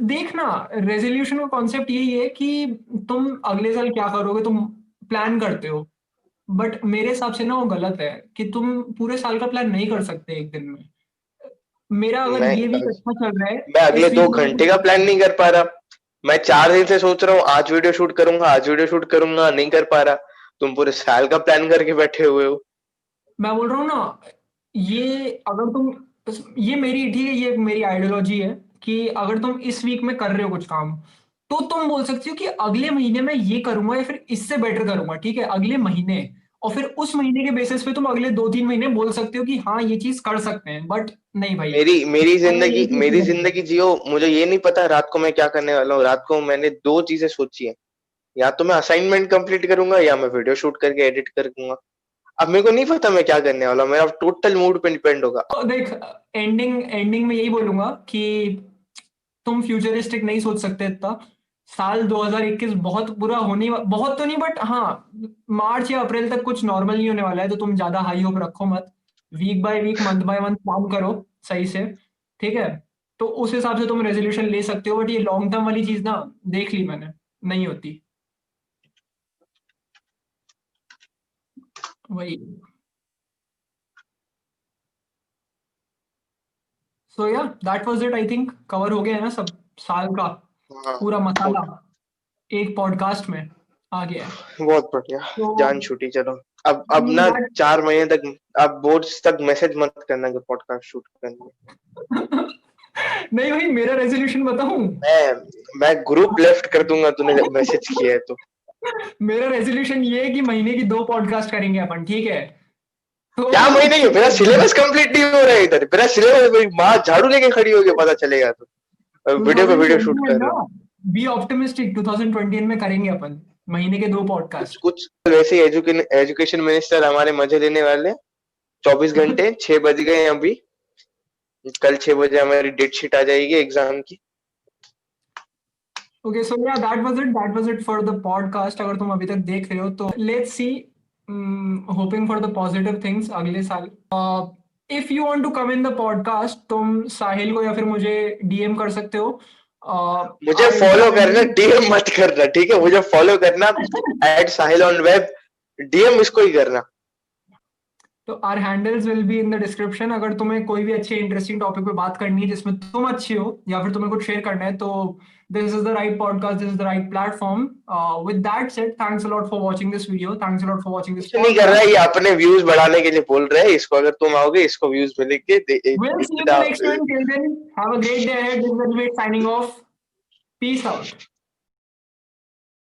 देखना, रेजोल्यूशन का कॉन्सेप्ट यही है कि तुम अगले साल क्या करोगे, तुम प्लान करते हो। बट मेरे हिसाब से ना वो गलत है कि तुम पूरे साल का प्लान नहीं कर सकते एक दिन में। मेरा अगर मैं ये वीक अच्छा चल रहा है, मैं अगले इस दो वीक में घंटे का प्लान नहीं कर पा रहा। मैं 4 दिन से सोच रहा हूँ आज वीडियो शूट करूंगा, आज वीडियो शूट करूंगा, नहीं कर पा रहा। तुम पूरे साल का प्लान करके बैठे हुए हो। मैं बोल रहा हूँ ना, ये अगर तुम, ये मेरी, ठीक है, ये मेरी आइडियोलॉजी है कि अगर तुम इस वीक में कर रहे हो कुछ काम, तो तुम बोल सकते हो कि अगले महीने मैं ये करूंगा या फिर इससे बेटर करूंगा, ठीक है, अगले महीने। और फिर उस महीने के बेसिस पे तुम अगले 2-3 महीने बोल सकते हो कि हाँ ये चीज कर सकते हैं। बट नहीं भाई, मेरी मेरी अगर जिंदगी यही चीज मेरी करोगे, जिंदगी जियो, मुझे ये नहीं पता रात को मैं क्या करने वाला हूँ। रात को मैंने दो चीजें सोची है, या तो मैं असाइनमेंट कंप्लीट करूंगा या मैं वीडियो शूट करके एडिट करूंगा। अब मेरे को नहीं पता मैं क्या करने वाला हूँ, मेरा टोटल मूड पे डिपेंड होगा। तो देख, एंडिंग एंडिंग में यही बोलूंगा कि तुम फ्यूचरिस्टिक नहीं सोच सकते इतना। साल 2021 बहुत बुरा होने बहुत तो नहीं, बट हाँ, मार्च या अप्रैल तक कुछ नॉर्मल नहीं होने वाला है, तो तुम ज्यादा हाई होप रखो मत। Week by week, month by month plan करो सही से, ठीक है। तो उस हिसाब से तुम रेजोल्यूशन ले सकते हो, बट ये लॉन्ग टर्म वाली चीज ना, देख ली मैंने, नहीं होती। वही। सो yeah that was it, I think cover हो गया है ना सब, साल का हाँ, पूरा हो मसाला गया। एक पॉडकास्ट में आ गया है। बहुत बढ़िया। तो जान छूटी, चलो। अब ना दैट 4 महीने तक, अब बोर्ड्स तक मैसेज मत करना कि पॉडकास्ट शूट करनी नहीं भाई, मेरा रेजोल्यूशन बताऊं? है। मैं ग्रुप लेफ्ट कर दूंगा तूने जब मैसेज किया है तो। मेरा रेजोल्यूशन ये है कि महीने की 2 पॉडकास्ट करेंगे अपन, ठीक है। तो क्या महीने की, मेरा सिलेबस कंप्लीट नहीं हो रहा है इधर। मेरा सिलेबस, मेरी माँ झाड़ू लेके खड़ी होगी, पता चलेगा तो। वीडियो पे वीडियो 2020 शूट में कर ना, रहा हूँ। बी ऑप्टिमिस्टिक, 2020 में करेंगे अपन महीने के 2 पॉडकास्ट। कुछ वैसे ही एजुकेशन मिनिस्टर हमारे मजे लेने वाले। 24 घंटे, 6 बज गए हैं अभी। कल 6 बजे हमारी डेट शीट आ जाएगी एग्जाम की। Okay, so yeah that was it for the podcast. अगर तुम अभी तक देख रहे हो तो let's see, hoping for the positive things अगले साल। If you want to come in the podcast, तुम साहिल को या फिर मुझे डीएम कर सकते हो। मुझे आर फॉलो इंस्टा करना, हैंडल, डीएम मत करना, ठीक है? मुझे फॉलो करना @sahil_on_web, डीएम इसको ही करना। तो our handles will be in the description. अगर तुम्हें कोई भी अच्छे इंटरेस्टिंग टॉपिक पे बात करनी है जिसमें तुम अच्छी हो, या फिर तुम्हें कुछ शेयर करना है, तो this is the right podcast, this is the right platform. With that said, thanks a lot for watching this video, thanks a lot for watching this कुछ नहीं कर रहा है पॉडकास्ट। ये, अपने व्यूज बढ़ाने के लिए बोल रहे हैं। इसको अगर तुम आओगे, इसको व्यूज मिलेंगे We'll see you in the इतना। next one. Till then, have a great day ahead. This is Elevate signing off. Peace out.